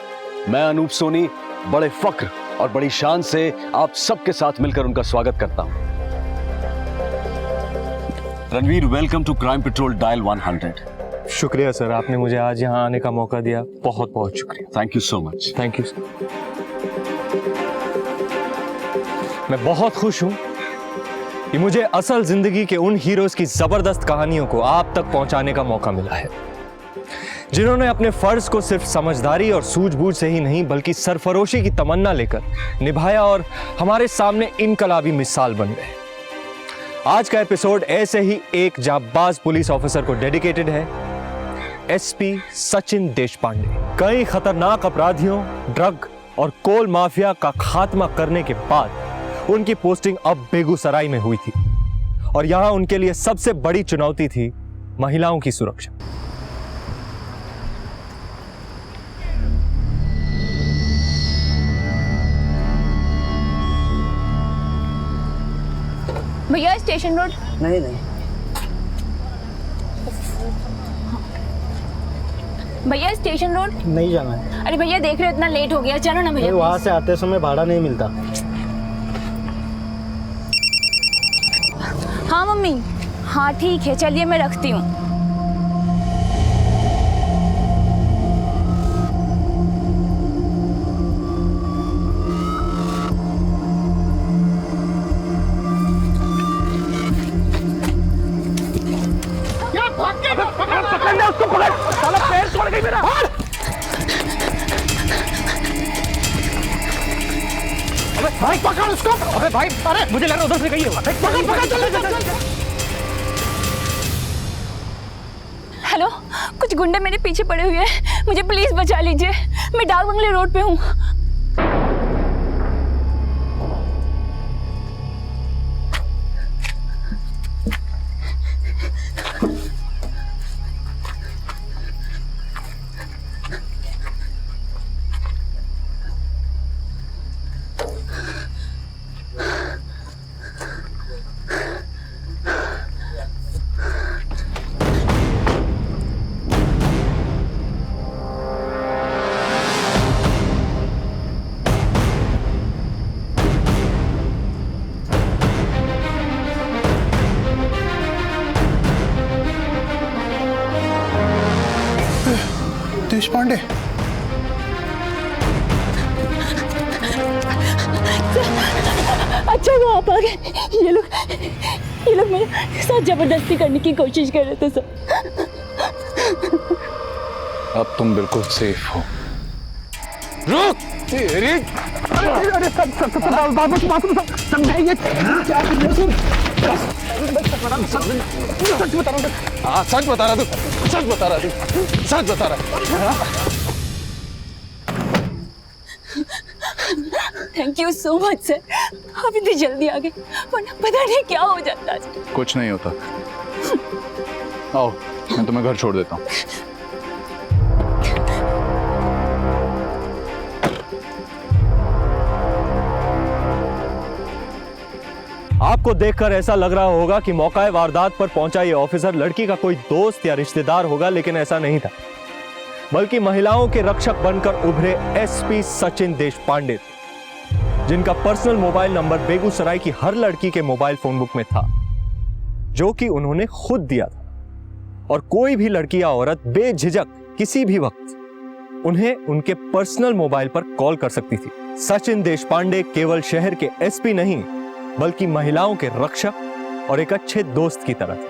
मैं अनूप सोनी बड़े फख्र और बड़ी शान से आप सबके साथ मिलकर उनका स्वागत करता हूं। Ranveer, welcome to crime patrol dial 100। शुक्रिया सर, आपने मुझे आज यहाँ आने का मौका दिया, बहुत बहुत शुक्रिया। Thank you so much. Thank you sir. मैं बहुत खुश हूं कि मुझे असल जिंदगी के उन हीरोज की जबरदस्त कहानियों को आप तक पहुंचाने का मौका मिला है, जिन्होंने अपने फर्ज को सिर्फ समझदारी और सूझबूझ से ही नहीं बल्कि सरफरोशी की तमन्ना लेकर निभाया और हमारे सामने इनकलाबी मिसाल बन गए। आज का एपिसोड ऐसे ही एक जाबाज पुलिस ऑफिसर को डेडिकेटेड है, एसपी सचिन देशपांडे। कई खतरनाक अपराधियों, ड्रग और कोल माफिया का खात्मा करने के बाद उनकी पोस्टिंग अब बेगूसराय में हुई थी और यहां उनके लिए सबसे बड़ी चुनौती थी महिलाओं की सुरक्षा। भैया स्टेशन रोड। नहीं भैया स्टेशन रोड नहीं जाना है। अरे भैया देख रहे हो इतना लेट हो गया, चलो ना भैया। वहां से आते समय भाड़ा नहीं मिलता। हाँ मम्मी, हाँ ठीक है, चलिए मैं रखती हूँ। उसको पकड़, साला पैर छोड़ गई मेरा। अबे भाई पकड़ उसको। अबे भाई, अरे मुझे लग रहा उधर से गई है। पकड़ पकड़, चल। हेलो, कुछ गुंडे मेरे पीछे पड़े हुए हैं, मुझे प्लीज बचा लीजिए। मैं डाक बंगले रोड पे हूँ। देशपांडे, अच्छा वो आप आ गए। ये लोग मेरे साथ जबरदस्ती करने की कोशिश कर रहे थे सर। अब तुम बिल्कुल सेफ हो। रुक तेरी। अरे समझाइए क्या सच बता रहा। Thank you so much sir, आप इतनी जल्दी आ गए, वरना पता नहीं क्या हो जाता है। कुछ नहीं होता। आओ, मैं तुम्हें घर छोड़ देता हूँ। आपको देखकर ऐसा लग रहा होगा कि मौका वारदात पर पहुंचा ये ऑफिसर लड़की का कोई दोस्त या रिश्तेदार होगा, लेकिन ऐसा नहीं था, बल्कि महिलाओं के रक्षक बनकर उभरे एसपी सचिन देशपांडे, जिनका पर्सनल मोबाइल नंबर बेगूसराय की हर लड़की के मोबाइल फोन बुक में था, जो कि उन्होंने खुद दिया था। और कोई भी लड़की या औरत बेझिझक किसी भी वक्त उन्हें उनके पर्सनल मोबाइल पर कॉल कर सकती थी। सचिन देशपांडे केवल शहर के एसपी नहीं, बल्कि महिलाओं के रक्षक और एक अच्छे दोस्त की तरह थे।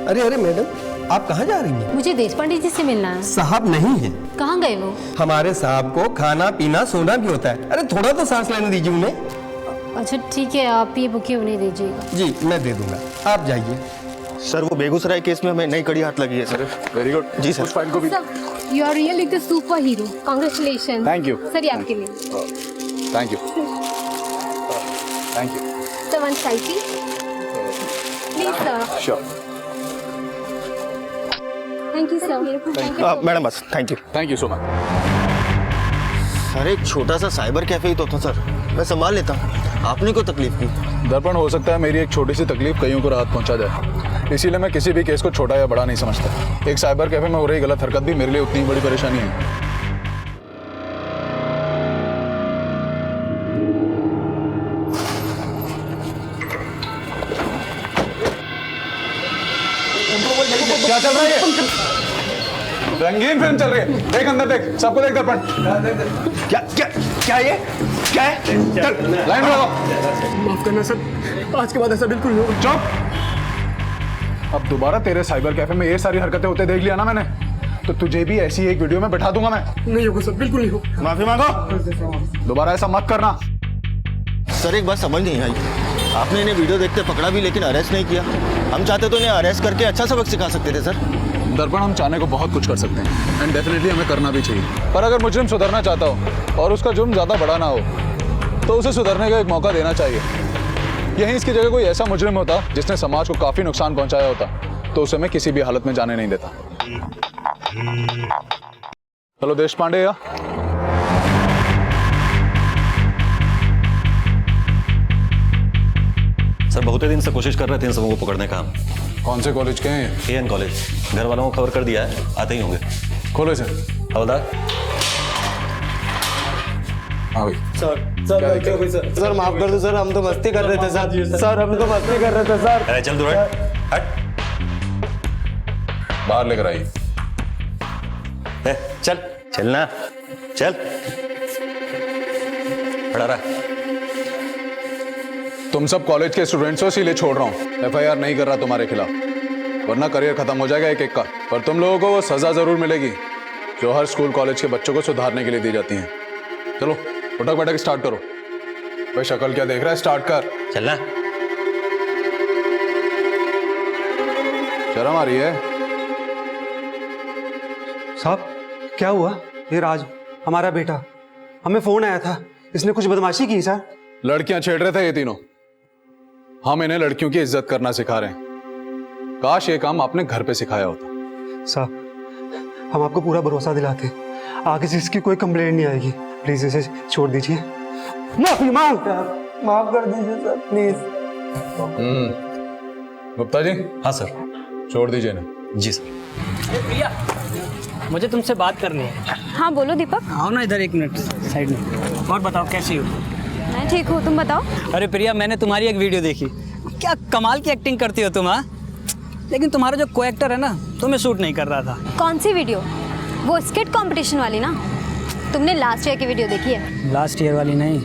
अरे मैडम, आप कहाँ जा रही हैं? मुझे देशपांडे जी से मिलना है। साहब नहीं है। कहाँ गए वो? हमारे साहब को खाना पीना सोना भी होता है। अरे थोड़ा तो सांस लेने दीजिए उन्हें। अच्छा ठीक है, आप ये बुके उन्हें दीजिएगा। जी मैं दे दूंगा, आप जाइए। सर वो बेगूसराय केस में हमें नई कड़ी हाथ लगी है सर। वेरी गुड जी सर। उस फाइल को भी। You are really the super hero, congratulation. Thank you sir, ये आपके लिए। Thank you thank you sir, one selfie please sir. Sure. Thank you sir. Madam बस thank you so much. Sir एक छोटा सा साइबर कैफे ही तो था sir, मैं संभाल लेता। आपने को तकलीफ की? दर्पण, हो सकता है मेरी एक छोटी सी तकलीफ कईयों को राहत पहुंचा जाए, इसीलिए मैं किसी भी केस को छोटा या बड़ा नहीं समझता। एक साइबर कैफे में हो रही गलत हरकत भी मेरे लिए उतनी बड़ी परेशानी है। क्या चल रहा है? रंगीन फिल्म चल रही है। देख अंदर देख, सबको देख दर्पण। क्या क्या क्या ये क्या है? लाइन में लगाओ। माफ करना सर, आज के बाद ऐसा बिल्कुल नहीं होगा। चुप। अब दोबारा तेरे साइबर कैफे में ये सारी हरकतें होते देख लिया ना मैंने, तो तुझे भी ऐसी एक वीडियो में बैठा दूंगा मैं। नहीं होगा सर, बिल्कुल नहीं होगा। माफी मांगो। दोबारा ऐसा मत करना। सर एक बात समझ नहीं आई, आपने इन्हें वीडियो देखते पकड़ा भी लेकिन अरेस्ट नहीं किया। हम चाहते तो इन्हें अरेस्ट करके अच्छा सबक सिखा सकते थे सर। दर्पण, हम चाहने को बहुत कुछ कर सकते हैं एंड डेफिनेटली हमें करना भी चाहिए, पर अगर मुजरिम सुधरना चाहता हो और उसका जुर्म ज़्यादा बड़ा ना हो तो उसे सुधरने का एक मौका देना चाहिए। यहीं इसकी जगह कोई ऐसा मुजरिम होता जिसने समाज को काफ़ी नुकसान पहुंचाया होता तो उसे मैं किसी भी हालत में जाने नहीं देता। हेलो देश पांडे। या सर बहुत दिन से कोशिश कर रहे थे इन सबों को पकड़ने का हम। कौन से कॉलेज के हैं? AN college. घर वालों को खबर कर दिया है, आते ही होंगे। खोलो सर। हवलदार। हाँ भाई। सर माफ कर दो सर, हम तो मस्ती कर रहे थे सर, हम तो मस्ती कर रहे थे सर। अरे चल दूर हट। बाहर लेकर आई। चल चलना, चल खड़ा रहा। तुम सब कॉलेज के स्टूडेंट्स हो इसीलिए छोड़ रहा हूँ। FIR नहीं कर रहा तुम्हारे खिलाफ, वरना करियर खत्म हो जाएगा एक एक का। पर तुम लोगों को वो सजा जरूर मिलेगी जो हर स्कूल कॉलेज के बच्चों को सुधारने के लिए दी जाती है। चलो उठक बैठक स्टार्ट करो। भाई शक्ल क्या देख रहा है, स्टार्ट कर। चलना। शर्म आ रही है? साहब क्या हुआ? ये राज हमारा बेटा, हमें फोन आया था, इसने कुछ बदमाशी की सर। लड़कियां छेड़ रहे थे ये तीनों। हम इन्हें लड़कियों की इज्जत करना सिखा रहे हैं। काश ये काम आपने घर पे सिखाया होता। साहब हम आपको पूरा भरोसा दिलाते हैं, आगे से इसकी कोई कंप्लेंट नहीं आएगी। प्लीज इसे छोड़ दीजिए। माफी मांग, माफ कर दीजिए सर प्लीज। गुप्ता जी। हाँ सर। छोड़ दीजिए ना। जी सर। प्रिया, मुझे तुमसे बात करनी है। हाँ बोलो दीपक। आओ ना इधर एक मिनट साइड में। और बताओ कैसी हो? मैं ठीक हूँ, तुम बताओ। अरे प्रिया, मैंने तुम्हारी एक वीडियो देखी, क्या कमाल की एक्टिंग करती हो तुम। हाँ, लेकिन तुम्हारा जो को एक्टर है ना, तुम्हें सूट नहीं कर रहा था। कौन सी वीडियो? वो स्किट कंपटीशन वाली ना? तुमने लास्ट ईयर की वीडियो देखी है? लास्ट ईयर वाली नहीं,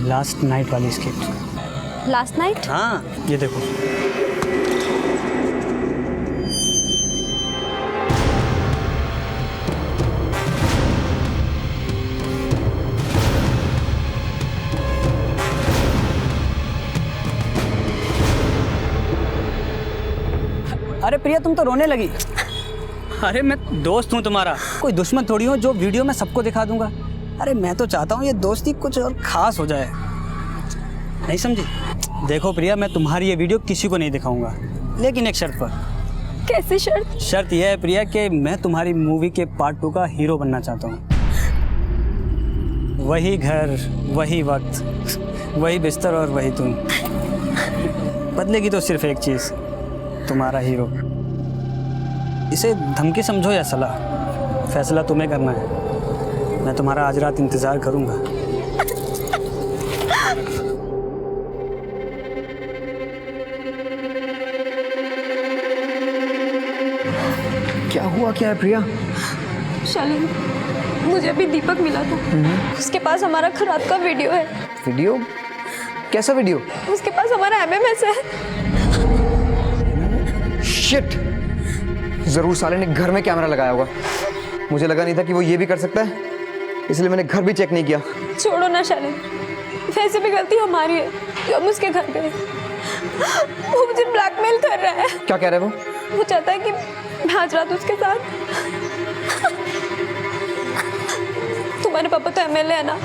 लास्ट नाइट वाली स्किट। Last night? हाँ, ये देखो। अरे प्रिया, तुम तो रोने लगी। अरे मैं दोस्त हूँ तुम्हारा, कोई दुश्मन थोड़ी हूँ जो वीडियो में सबको दिखा दूंगा। अरे मैं तो चाहता हूँ ये दोस्ती कुछ और खास हो जाए, नहीं समझी? देखो प्रिया, मैं तुम्हारी ये वीडियो किसी को नहीं दिखाऊंगा, लेकिन एक शर्त पर। कैसी शर्त? शर्त यह है प्रिया कि मैं तुम्हारी मूवी के पार्ट 2 का हीरो बनना चाहता हूँ। वही घर, वही वक्त, वही बिस्तर और वही तुम। बदलेगी तो सिर्फ एक चीज़, तुम्हारा हीरो। इसे धमकी समझो या सलाह, फैसला तुम्हें करना है। मैं तुम्हारा आज रात इंतजार करूंगा। क्या हुआ, क्या है प्रिया? शालिनी, मुझे अभी दीपक मिला था, उसके पास हमारा खराब का वीडियो है। वीडियो? कैसा वीडियो? उसके पास हमारा MMS है। शिट! जरूर साले ने घर में कैमरा लगाया होगा। मुझे लगा नहीं था कि वो ये भी कर सकता है, इसलिए मैंने घर भी चेक नहीं किया। छोड़ो ना शालिनी, वैसे भी गलती हमारी है जो हम उसके घर गए। वो मुझे ब्लैकमेल कर रहा है। क्या कह रहा है वो? वो चाहता है कि मैं आज रात उसके साथ। तुम्हारे पापा तो MLA है ना,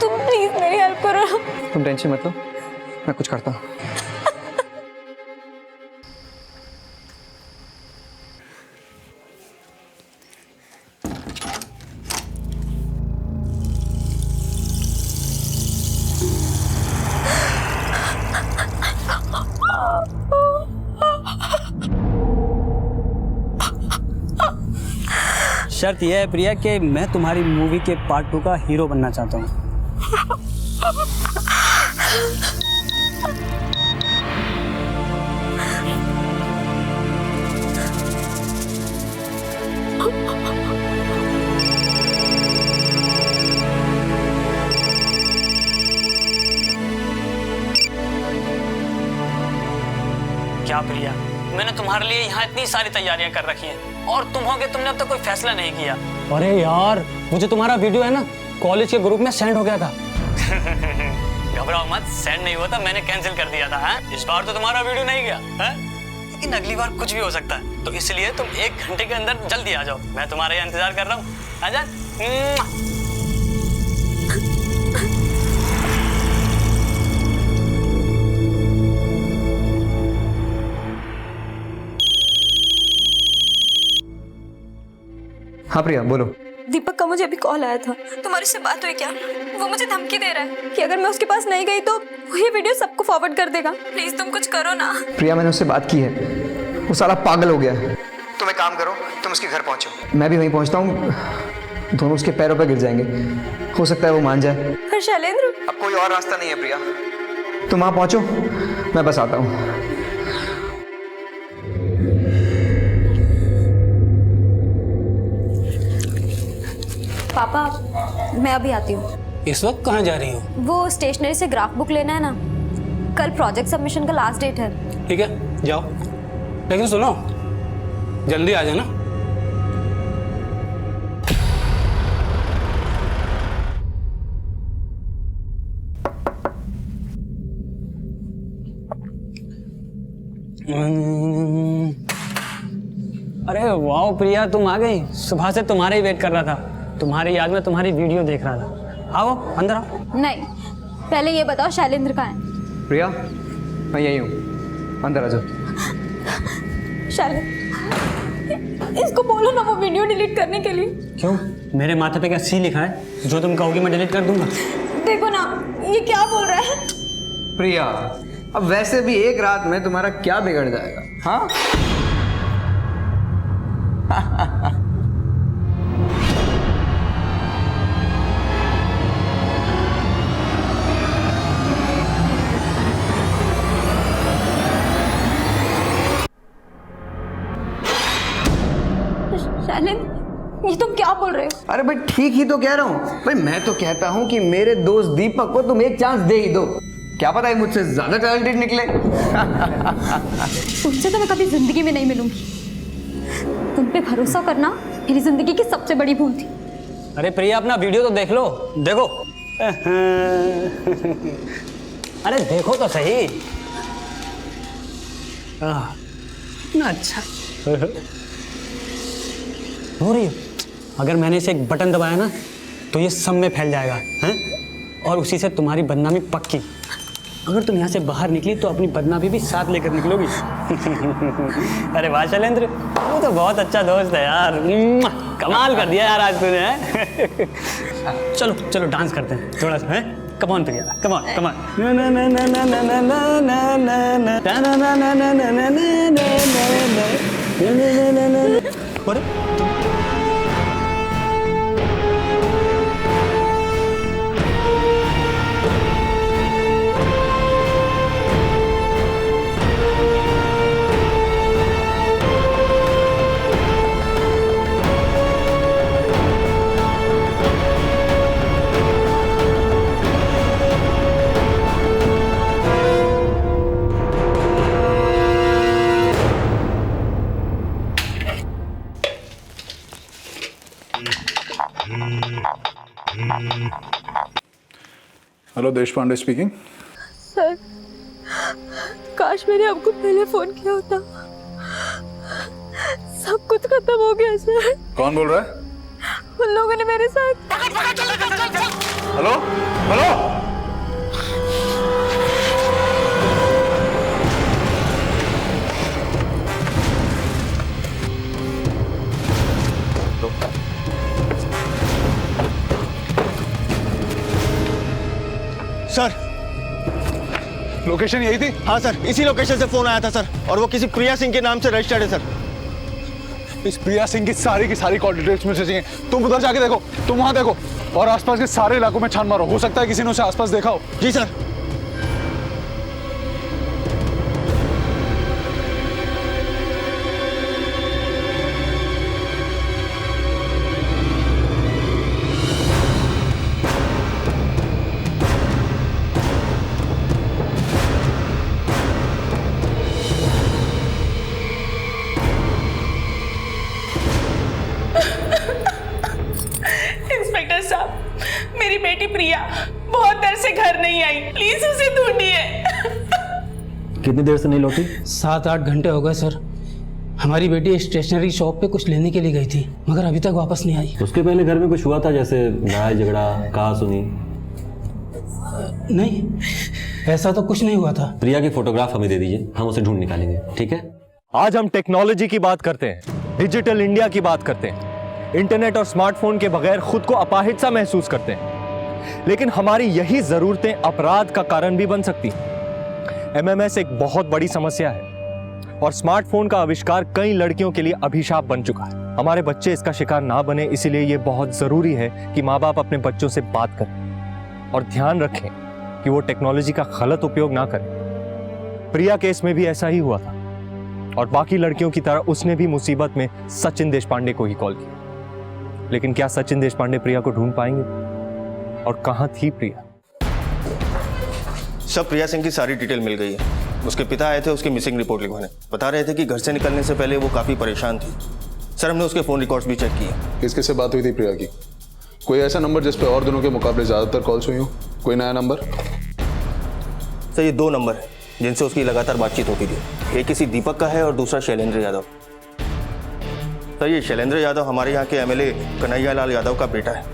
तुम प्लीज मेरी हेल्प करो। तुम टेंशन मत लो, मैं कुछ करता हूँ। शर्त यह है प्रिया कि मैं तुम्हारी मूवी के पार्ट 2 का हीरो बनना चाहता हूँ। क्या प्रिया, मैंने तुम्हारे लिए यहाँ इतनी सारी तैयारियां कर रखी हैं और तुम होगे, तुमने अब तक कोई फैसला नहीं किया। अरे यार, मुझे तुम्हारा वीडियो है ना कॉलेज के ग्रुप में सेंड हो गया था। घबराओ मत, सेंड नहीं हुआ था, मैंने कैंसिल कर दिया था। है? इस बार तो तुम्हारा वीडियो नहीं गया है? लेकिन अगली बार कुछ भी हो सकता है, तो इसलिए तुम 1 घंटे के अंदर जल्दी आ जाओ। मैं तुम्हारा इंतजार कर रहा हूँ। आजा। हाँ प्रिया बोलो। दीपक का मुझे अभी कॉल आया था। तुम्हारी से बात हुई क्या? वो मुझे धमकी दे रहा है कि अगर मैं उसके पास नहीं गई तो वो ये वीडियो सबको फॉरवर्ड कर देगा। प्लीज तुम कुछ करो ना। प्रिया मैंने उससे बात की है, वो साला पागल हो गया है। तुम एक काम करो, तुम उसके घर पहुंचो। मैं भी वहीं पहुंचता हूँ, दोनों उसके पैरों पर गिर जाएंगे, हो सकता है वो मान जाए। पर शैलेंद्र, अब कोई और रास्ता नहीं है प्रिया। तुम वहाँ पहुँचो, मैं बस आता हूँ। पापा मैं अभी आती हूँ। इस वक्त कहाँ जा रही हो? वो स्टेशनरी से ग्राफ बुक लेना है ना, कल प्रोजेक्ट सबमिशन का लास्ट डेट है। ठीक है जाओ, लेकिन सुनो जल्दी आ जाना। अरे वाह प्रिया, तुम आ गई। सुबह से तुम्हारे ही वेट कर रहा था, तुम्हारी याद में तुम्हारी वीडियो देख रहा था। आओ अंदर आओ। नहीं, पहले ये बताओ शैलेंद्र कहाँ है? प्रिया मैं यही हूँ, अंदर आ जाओ। शैलेंद्र, इसको बोलो ना वो वीडियो डिलीट करने के लिए। क्यों? मेरे माथे पे क्या सी लिखा है? जो तुम कहोगी मैं डिलीट कर दूंगा। देखो ना ये क्या बोल रहा है। प्रिया अब वैसे भी एक रात में तुम्हारा क्या बिगड़ जाएगा? हाँ शैलेंद्र, ये तुम क्या बोल रहे हो? अरे भाई ठीक ही तो कह रहा हूँ भाई। मैं तो कहता हूँ कि मेरे दोस्त दीपक को तुम एक चांस दे ही दो, क्या पता है मुझसे ज्यादा टैलेंटेड निकले। तुमसे तो मैं कभी जिंदगी में नहीं मिलूंगी। तुम पे भरोसा करना मेरी जिंदगी की सबसे बड़ी भूल थी। अरे प्रिया अपना वीडियो तो देख लो, देखो। अरे देखो तो सही। ना अच्छा हो रही हो। अगर मैंने इसे एक बटन दबाया ना तो ये सब में फैल जाएगा हैं, और उसी से तुम्हारी बदनामी पक्की। अगर तुम यहाँ से बाहर निकली तो अपनी बदनामी भी साथ लेकर निकलोगी। अरे वाह शैलेंद्र, वो तो बहुत अच्छा दोस्त है यार। कमाल कर दिया यार आज तूने। चलो चलो डांस करते हैं थोड़ा सा, है? Come on Priya, come on come on. Hello Deshpande speaking. Sir, काश मैंने आपको पहले फोन किया होता। सब कुछ खत्म हो गया सर। कौन बोल रहा है? उन लोगों ने मेरे साथ। हेलो हेलो सर, लोकेशन यही थी? हाँ सर, इसी लोकेशन से फोन आया था सर, और वो किसी प्रिया सिंह के नाम से रजिस्टर्ड है सर। इस प्रिया सिंह की सारी कॉल डिटेल्स मुझे चाहिए। तुम उधर जाके देखो, तुम वहां देखो, और आसपास के सारे इलाकों में छान मारो। हो सकता है किसी ने उसे आसपास देखा हो। जी सर। इंस्पेक्टर साहब, मेरी बेटी प्रिया बहुत देर से घर नहीं आई। प्लीज कितनी देर से नहीं लौटी? 7-8 घंटे हो गए सर। हमारी बेटी स्टेशनरी शॉप पे कुछ लेने के लिए गई थी, मगर अभी तक वापस नहीं आई। उसके पहले घर में कुछ हुआ था, जैसे लड़ाई झगड़ा, कहा सुनी? नहीं, ऐसा तो कुछ नहीं हुआ था। प्रिया की फोटोग्राफ हमें दे दीजिए, हम उसे ढूंढ निकालेंगे, ठीक है? आज हम टेक्नोलॉजी की बात करते हैं, डिजिटल इंडिया की बात करते हैं, इंटरनेट और स्मार्टफोन के बगैर खुद को अपाहिज सा महसूस करते हैं, लेकिन हमारी यही जरूरतें अपराध का कारण भी बन सकती हैं। एमएमएस एक बहुत बड़ी समस्या है और स्मार्टफोन का आविष्कार कई लड़कियों के लिए अभिशाप बन चुका है। हमारे बच्चे इसका शिकार ना बने, इसीलिए ये बहुत जरूरी है कि माँ बाप अपने बच्चों से बात करें और ध्यान रखें कि वो टेक्नोलॉजी का गलत उपयोग ना करें। प्रिया केस में भी ऐसा ही हुआ था और बाकी लड़कियों की तरह उसने भी मुसीबत में सचिन देशपांडे को ही कॉल किया। लेकिन क्या सचिन देशपांडे प्रिया को ढूंढ पाएंगे? और कहां थी प्रिया? सब प्रिया सिंह की सारी डिटेल मिल गई है। उसके पिता आए थे उसकी मिसिंग रिपोर्ट लिखवाने, बता रहे थे कि घर से निकलने से पहले वो काफी परेशान थी। सर हमने उसके फोन रिकॉर्ड्स भी चेक किए। किसके से बात हुई थी प्रिया की? कोई ऐसा नंबर जिस पे और दिनों के मुकाबले ज्यादातर कॉल्स हुई हो? कोई नया नंबर? सर ये 2 नंबर है जिनसे उसकी लगातार बातचीत होती थी। एक किसी दीपक का है और दूसरा शैलेंद्र यादव। सर ये शैलेंद्र यादव हमारे यहाँ के एमएलए कन्हैया लाल यादव का बेटा है।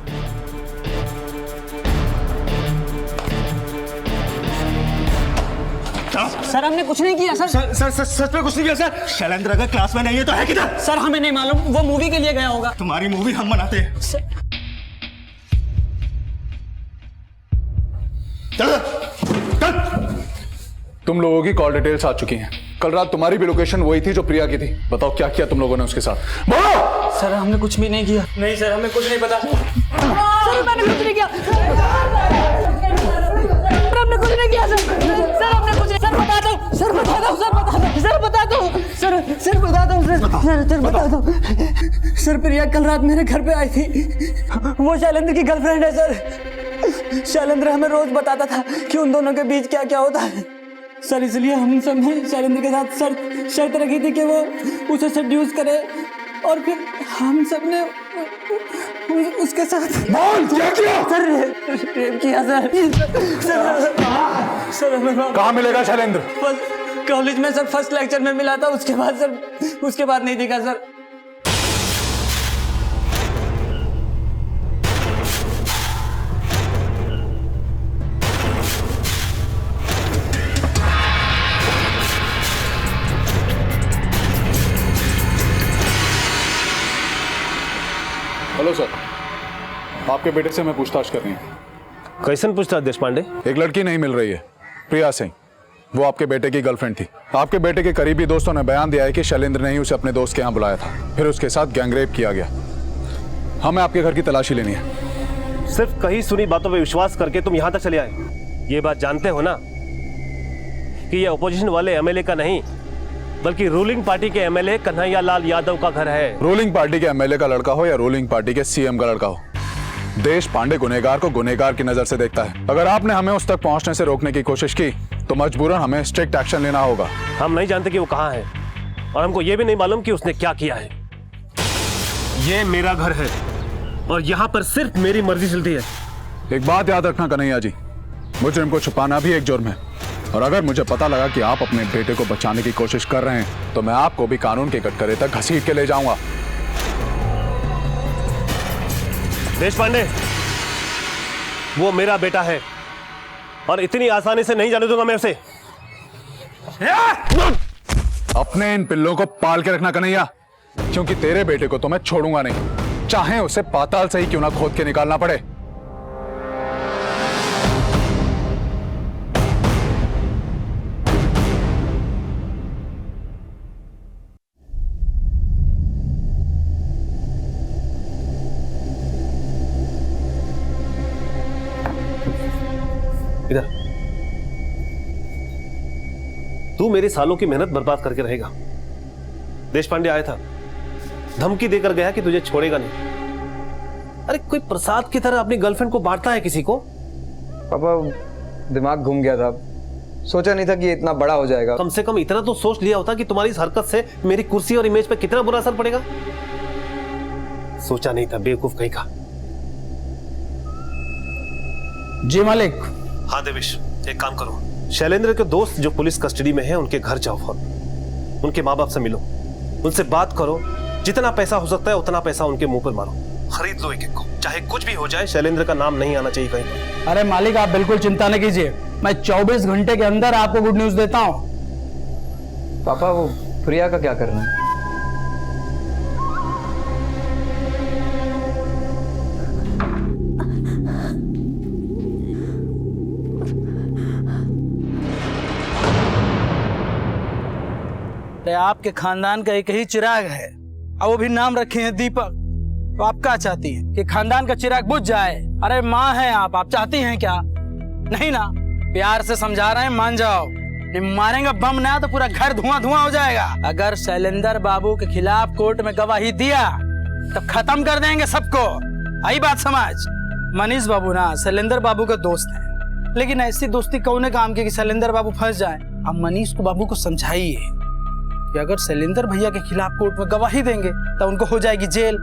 सर हमने कुछ नहीं किया। सर सच में कुछ नहीं किया सर। शैलेंद्र अगर क्लास में नहीं है तो है किधर? सर हमें नहीं मालूम, वो मूवी के लिए गया होगा। तुम्हारी मूवी हम बनाते हैं। चल। तुम लोगों की कॉल डिटेल्स आ चुकी हैं। कल रात तुम्हारी भी लोकेशन वही थी जो प्रिया की थी। बताओ क्या किया तुम लोगों ने उसके साथ? बोलो। सर हमने कुछ भी नहीं किया। नहीं सर, हमें कुछ नहीं पता। सर मैंने कुछ नहीं किया। हमने कुछ नहीं किया सर। सर हमने कुछ नहीं। सर बता दो। सर बता दो। सर बता दो। सर बता दो। सर बता दो। सर बता दो। सर प्रिया कल रात मेरे घर पे आई थी। वो शैलेंद्र की गर्लफ्रेंड है सर। शैलेंद्र हमें रोज बताता था कि उन दोनों के बीच क्या क्या होता है सर, इसलिए हम सब ने शैलेंद्र के साथ सर शर्त रखी थी कि वो उसे सेड्यूस करे और फिर हम सब ने उसके साथ क्या किया? सर रेप किया सर हमें कहाँ मिलेगा शैलेंद्र? कॉलेज में सर फर्स्ट लेक्चर में मिला था, उसके बाद नहीं दिखा सर। हेलो सर, आपके बेटे से मैं पूछताछ कर रही हूँ। कैसन पूछताछ देशपांडे? एक लड़की नहीं मिल रही है, प्रिया सिंह। वो आपके बेटे की गर्लफ्रेंड थी। आपके बेटे के करीबी दोस्तों ने बयान दिया है कि शैलेंद्र ने ही उसे अपने दोस्त के यहाँ बुलाया था, फिर उसके साथ गैंगरेप किया गया। हमें आपके घर की तलाशी लेनी है। सिर्फ कही सुनी बातों पे विश्वास करके तुम यहाँ तक चले आए। ये बात जानते हो ना कि ये अपोजिशन वाले एमएलए का नहीं बल्कि रूलिंग पार्टी के एमएलए कन्हैया लाल यादव का घर है। रूलिंग पार्टी के एमएलए का लड़का हो या रूलिंग पार्टी के सीएम का लड़का हो, देशपांडे गुनहगार को गुनहगार की नजर से देखता है। अगर आपने हमें उस तक पहुंचने से रोकने की कोशिश की तो मजबूरन हमें स्ट्रिक्ट एक्शन लेना होगा। हम नहीं जानते कि वो कहाँ है और हमको ये भी नहीं मालूम कि उसने क्या किया है। ये मेरा घर है और यहाँ पर सिर्फ मेरी मर्जी चलती है। एक बात याद रखना कन्हैया जी, मुजरिम को छुपाना भी एक जुर्म है और अगर मुझे पता लगा कि आप अपने बेटे को बचाने की कोशिश कर रहे हैं तो मैं आपको भी कानून के कटघरे तक घसीट के ले जाऊंगा। देशपांडे, वो मेरा बेटा है और इतनी आसानी से नहीं जाने दूंगा मैं उसे। अपने इन पिल्लों को पाल के रखना कन्हैया, क्योंकि तेरे बेटे को तो मैं छोड़ूंगा नहीं, चाहे उसे पाताल से ही क्यों ना खोद के निकालना पड़े। इधर तू मेरे सालों की मेहनत बर्बाद करके रहेगा। देशपांडे आया था, धमकी देकर गया कि तुझे छोड़ेगा नहीं। अरे कोई प्रसाद की तरह अपनी गर्लफ्रेंड को बांटता है किसी को? पापा दिमाग घूम गया था, सोचा नहीं था कि इतना बड़ा हो जाएगा। कम से कम इतना तो सोच लिया होता कि तुम्हारी इस हरकत से मेरी कुर्सी और इमेज पे कितना बुरा असर पड़ेगा। सोचा नहीं था, बेवकूफ कहीं का। जी मालिक। हाँ देवेश, एक काम करो, शैलेंद्र के दोस्त जो पुलिस कस्टडी में हैं उनके घर जाओ फौरन, उनके माँ बाप से मिलो, उनसे बात करो, जितना पैसा हो सकता है उतना पैसा उनके मुंह पर मारो, खरीद लो एक एक को, चाहे कुछ भी हो जाए शैलेंद्र का नाम नहीं आना चाहिए कहीं पर। अरे मालिक आप बिल्कुल चिंता न कीजिए, मैं 24 घंटे के अंदर आपको गुड न्यूज देता हूँ। पापा वो प्रिया का क्या करना है? आपके खानदान का एक ही चिराग है और वो भी नाम रखे हैं दीपक। तो आप क्या चाहती हैं कि खानदान का चिराग बुझ जाए? अरे माँ हैं आप चाहती हैं क्या? नहीं ना, प्यार से समझा रहे हैं, मान जाओ। नहीं मारेंगे बम ना तो पूरा घर धुआं धुआं हो जाएगा। अगर शैलेंद्र बाबू के खिलाफ कोर्ट में गवाही दिया तो खत्म कर देंगे सबको। आई बात समझ? मनीष बाबू ना शैलेंद्र बाबू का दोस्त है, लेकिन ऐसी दोस्ती कौन काम की कि शैलेंद्र बाबू फंस जाए। अब मनीष को बाबू को समझाइए कि अगर शैलेंद्र भैया के खिलाफ कोर्ट में गवाही देंगे तो उनको हो जाएगी जेल,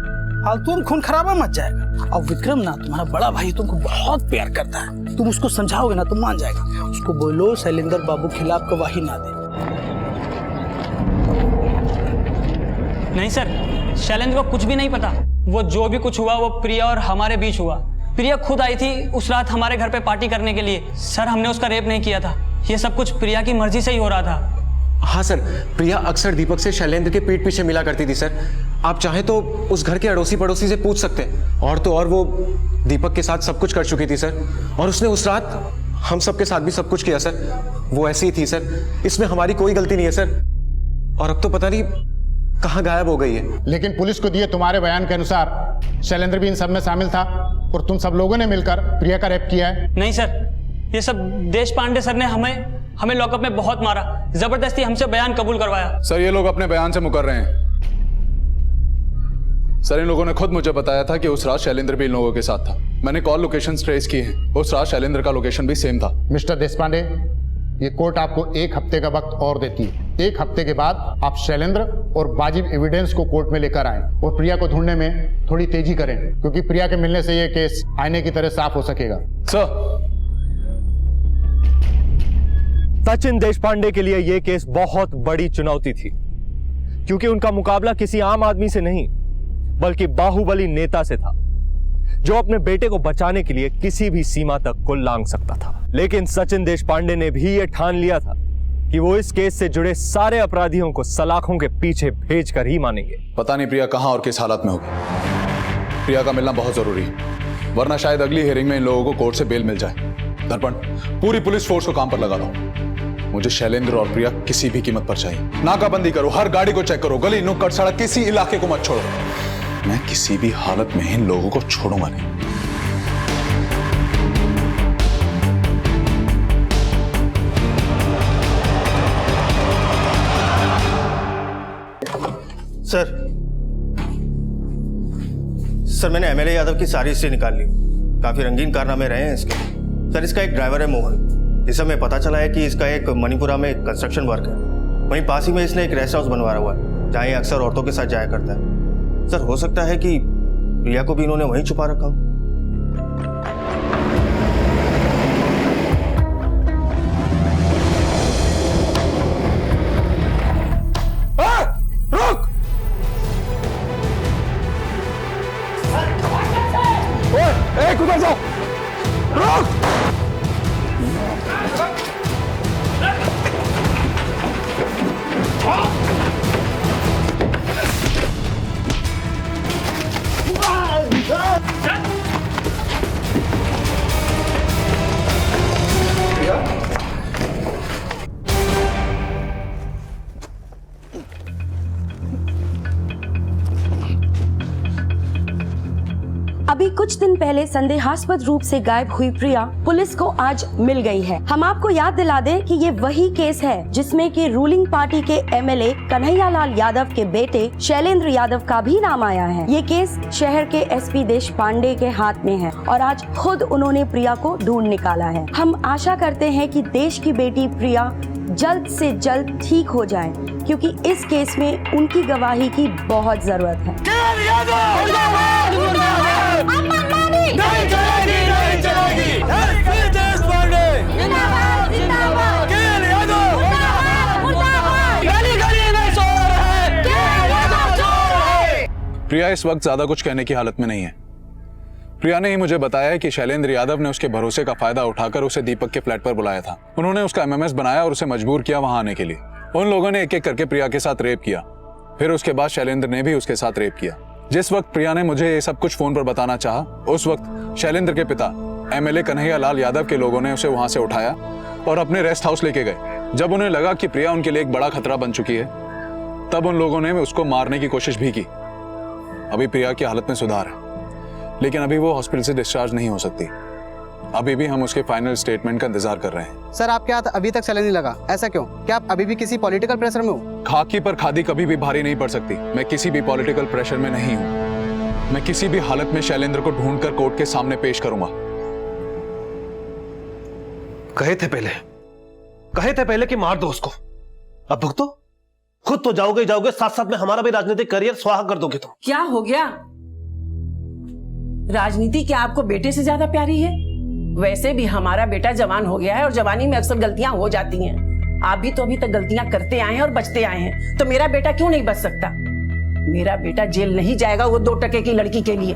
फालतू में खून खराबा मच जाएगा। और विक्रम ना तुम्हारा बड़ा भाई तुमको बहुत प्यार करता है, तुम उसको समझाओगे ना तो मान जाएगा। उसको बोलो शैलेंद्र बाबू खिलाफ गवाही ना दे। नहीं सर, शैलेंद्र को कुछ भी नहीं पता। वो जो भी कुछ हुआ वो प्रिया और हमारे बीच हुआ। प्रिया खुद आई थी उस रात हमारे घर पे पार्टी करने के लिए। सर हमने उसका रेप नहीं किया था, ये सब कुछ प्रिया की मर्जी से ही हो रहा था। हाँ सर, प्रिया अक्सर दीपक से शैलेंद्र के पीठ पीछे मिला करती थी सर। आप चाहें तो उस घर के अड़ोसी पड़ोसी से पूछ सकते हैं। और तो और वो दीपक के साथ सब कुछ कर चुकी थी सर, और उसने उस रात हम सब के साथ भी सब कुछ किया सर। वो ऐसी ही थी सर, इसमें हमारी कोई गलती नहीं है सर। और अब तो पता नहीं कहाँ गायब हो गई है। लेकिन पुलिस को दिए तुम्हारे बयान के अनुसार शैलेंद्र भी इन सब में शामिल था और तुम सब लोगों ने मिलकर प्रिया का रेप किया है। नहीं सर, ये सब देश पांडे सर ने हमें लॉकअप में बहुत मारा, जबरदस्ती हमसे बयान कबूल करवाया। सर ये लोग अपने बयान से मुकर रहे हैं। सर इन लोगों ने खुद मुझे बताया था कि उस रात शैलेंद्र भी इन लोगों के साथ था। मैंने कॉल लोकेशन ट्रेस किए हैं, उस रात शैलेंद्र का लोकेशन भी सेम था। मिस्टर देशपांडे, ये कोर्ट आपको 1 हफ्ते का वक्त और देती है। 1 हफ्ते के बाद आप शैलेंद्र और वाजिब एविडेंस को कोर्ट में लेकर आए और प्रिया को ढूंढने में थोड़ी तेजी करें, क्योंकि प्रिया के मिलने से ये केस आईने की तरह साफ हो सकेगा। सर, सचिन देशपांडे के लिए यह केस बहुत बड़ी चुनौती थी, क्योंकि उनका मुकाबला किसी आम आदमी से नहीं बल्कि बाहुबली नेता से था, जो अपने बेटे को बचाने के लिए किसी भी सीमा तक को लांघ सकता था। लेकिन सचिन देशपांडे ने भी यह ठान लिया था कि वो इस केस से जुड़े सारे अपराधियों को सलाखों के पीछे भेजकर ही मानेंगे। पता नहीं प्रिया कहां और किस हालत में होगी। प्रिया का मिलना बहुत जरूरी है, वरना शायद अगली हियरिंग में इन लोगों को कोर्ट से बेल मिल जाए। दर्पण, पूरी पुलिस फोर्स को काम पर लगा दो। मुझे शैलेंद्र और प्रिया किसी भी कीमत पर चाहिए। नाकाबंदी करो, हर गाड़ी को चेक करो, गली नुक्कड़ सड़क किसी इलाके को मत छोड़ो। मैं किसी भी हालत में इन लोगों को छोड़ूंगा नहीं। सर मैंने एमएलए यादव की सारी हिस्ट्री निकाल ली, काफी रंगीन कारनामे रहे हैं इसके। सर इसका एक ड्राइवर है मोहन, इस समय पता चला है कि इसका एक मणिपुरा में कंस्ट्रक्शन वर्क है, वहीं पास ही में इसने एक रेस्ट हाउस बनवाया हुआ है जहाँ ये अक्सर औरतों के साथ जाया करता है। सर हो सकता है कि प्रिया को भी इन्होंने वहीं छुपा रखा हो। रुक! ओए, कुछ जाओ! रुक! अभी कुछ दिन पहले संदेहास्पद रूप से गायब हुई प्रिया पुलिस को आज मिल गई है। हम आपको याद दिला दें कि ये वही केस है जिसमें कि रूलिंग पार्टी के एमएलए कन्हैया लाल यादव के बेटे शैलेंद्र यादव का भी नाम आया है। ये केस शहर के एसपी देशपांडे के हाथ में है और आज खुद उन्होंने प्रिया को ढूंढ निकाला है। हम आशा करते हैं कि देश की बेटी प्रिया जल्द से जल्द ठीक हो जाए, क्योंकि इस केस में उनकी गवाही की बहुत जरूरत है। नहीं चलेगी, नहीं चलेगी। प्रिया इस वक्त ज्यादा कुछ कहने की हालत में नहीं है। प्रिया ने ही मुझे बताया है कि शैलेंद्र यादव ने उसके भरोसे का फायदा उठाकर उसे दीपक के फ्लैट पर बुलाया था। उन्होंने उसका एमएमएस बनाया और उसे मजबूर किया वहां आने के लिए। उन लोगों ने एक एक करके प्रिया के साथ रेप किया। फिर उसके बाद शैलेंद्र ने भी उसके साथ रेप किया। जिस वक्त प्रिया ने मुझे ये सब कुछ फोन पर बताना चाहा, उस वक्त शैलेंद्र के पिता एमएलए कन्हैया लाल यादव के लोगों ने उसे वहां से उठाया और अपने रेस्ट हाउस लेके गए। जब उन्हें लगा कि प्रिया उनके लिए एक बड़ा खतरा बन चुकी है, तब उन लोगों ने उसको मारने की कोशिश भी की। अभी प्रिया की हालत में सुधार है, लेकिन अभी वो हॉस्पिटल से डिस्चार्ज नहीं हो सकती। अभी भी हम उसके फाइनल स्टेटमेंट का इंतजार कर रहे हैं। सर आपके हाथ अभी तक चलने नहीं लगा, ऐसा क्यों? क्या आप अभी भी किसी पॉलिटिकल प्रेशर में हो? खाकी पर खादी कभी भी भारी नहीं पड़ सकती। मैं किसी भी पॉलिटिकल प्रेशर में नहीं हूं। मैं किसी भी हालत में शैलेंद्र को ढूंढकर कोर्ट के सामने पेश करूंगा। कहे थे पहले कि मार दो उसको, अब भुगतो। खुद तो जाओगे जाओगे, साथ साथ में हमारा भी राजनीतिक करियर स्वाहा कर दोगे तुम। क्या हो गया? राजनीति क्या आपको बेटे से ज्यादा प्यारी है? वैसे भी हमारा बेटा जवान हो गया है और जवानी में अक्सर गलतियां हो जाती हैं। आप भी तो अभी तक गलतियां करते आए हैं और बचते आए हैं, तो मेरा बेटा क्यों नहीं बच सकता? मेरा बेटा जेल नहीं जाएगा वो 2 टके की लड़की के लिए।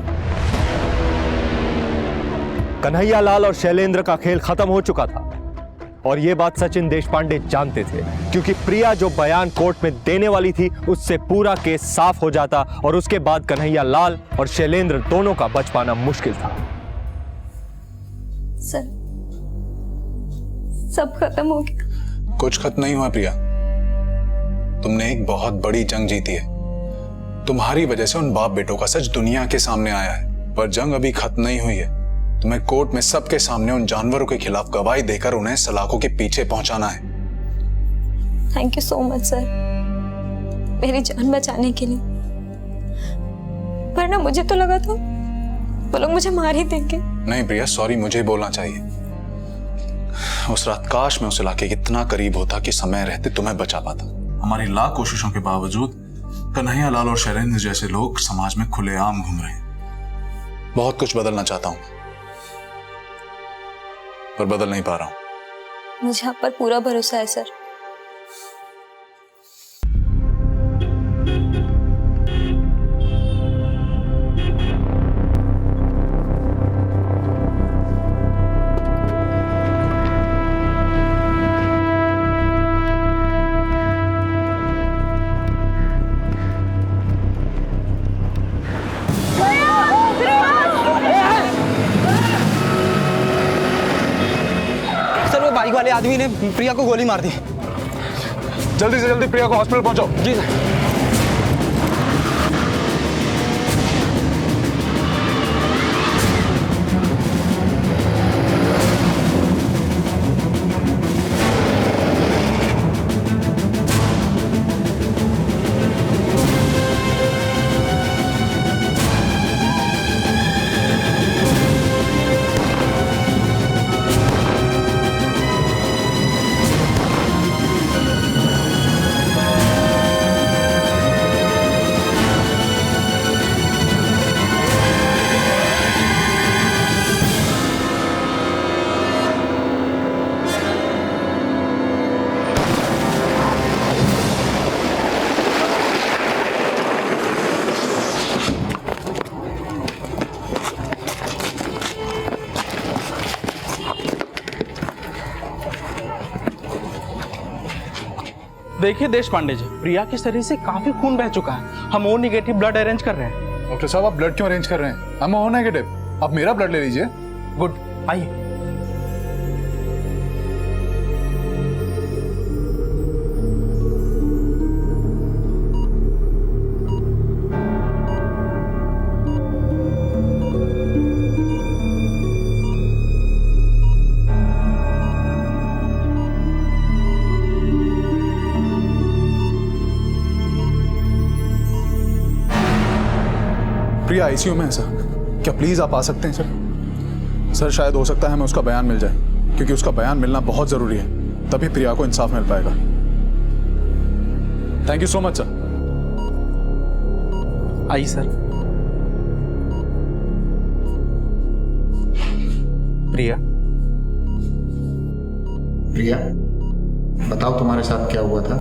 कन्हैया लाल और शैलेंद्र का खेल खत्म हो चुका था और यह बात सचिन देशपांडे जानते थे, क्योंकि प्रिया जो बयान कोर्ट में देने वाली थी उससे पूरा केस साफ हो जाता और उसके बाद कन्हैया लाल और शैलेंद्र दोनों का बच पाना मुश्किल था। सर, सब खत्म हो गया। कुछ खत्म नहीं हुआ प्रिया। तुमने एक बहुत बड़ी जंग जीती है। तुम्हारी वजह से उन बाप बेटों का सच दुनिया के सामने आया है, पर जंग अभी खत्म नहीं हुई है। तुम्हें कोर्ट में सबके सामने उन जानवरों के खिलाफ गवाही देकर उन्हें सलाखों के पीछे पहुंचाना है। Thank you so much sir, मेरी जान बचाने के लिए। वरना मुझे तो लगा था वो लोग मुझे मार ही देंगे। नहीं प्रिया, सॉरी, मुझे बोलना चाहिए। उस रात काश मैं उस इलाके के इतना करीब होता कि समय रहते तुम्हें बचा पाता। हमारी लाख कोशिशों के बावजूद कन्हैया लाल और शैलेंद्र जैसे लोग समाज में खुलेआम घूम रहे हैं। बहुत कुछ बदलना चाहता हूं, पर बदल नहीं पा रहा हूं। मुझे आप पर पूरा भरोसा है सर। बाइक वाले आदमी ने प्रिया को गोली मार दी। जल्दी से जल्दी प्रिया को हॉस्पिटल पहुंचाओ। जी सर। देखिए देशपांडे जी, प्रिया के शरीर से काफी खून बह चुका है। हम ओ नेगेटिव ब्लड अरेंज कर रहे हैं। डॉक्टर साहब, आप ब्लड क्यों अरेंज कर रहे हैं? हम ओ नेगेटिव। आप मेरा ब्लड ले लीजिए। गुड, आइए। प्रिया आईसीयू में है सर। क्या प्लीज आप आ सकते हैं सर? सर, शायद हो सकता है हमें उसका बयान मिल जाए, क्योंकि उसका बयान मिलना बहुत जरूरी है, तभी प्रिया को इंसाफ मिल पाएगा। Thank you so much sir. आइए सर। प्रिया, प्रिया बताओ तुम्हारे साथ क्या हुआ था?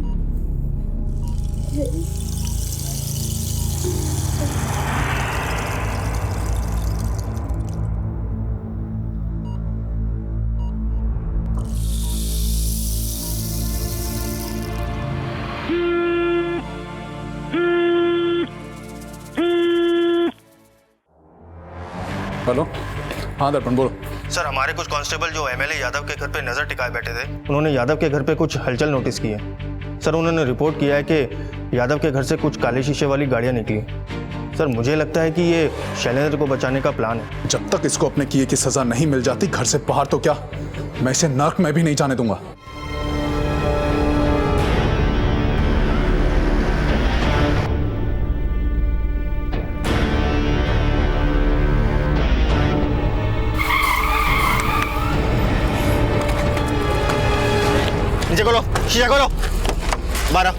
हेलो, हाँ दर्पण बोलो। सर, हमारे कुछ कांस्टेबल जो एमएलए यादव के घर पे नजर टिकाए बैठे थे, उन्होंने यादव के घर पे कुछ हलचल नोटिस की है। सर, उन्होंने रिपोर्ट किया है कि यादव के घर से कुछ काले शीशे वाली गाड़ियां निकली। सर, मुझे लगता है कि ये शैलेंद्र को बचाने का प्लान है। जब तक इसको अपने किए की सजा नहीं मिल जाती घर से बाहर, तो क्या मैं इसे नर्क में भी नहीं जाने दूंगा। नीचे खोलो, शीशा खोलो। 12।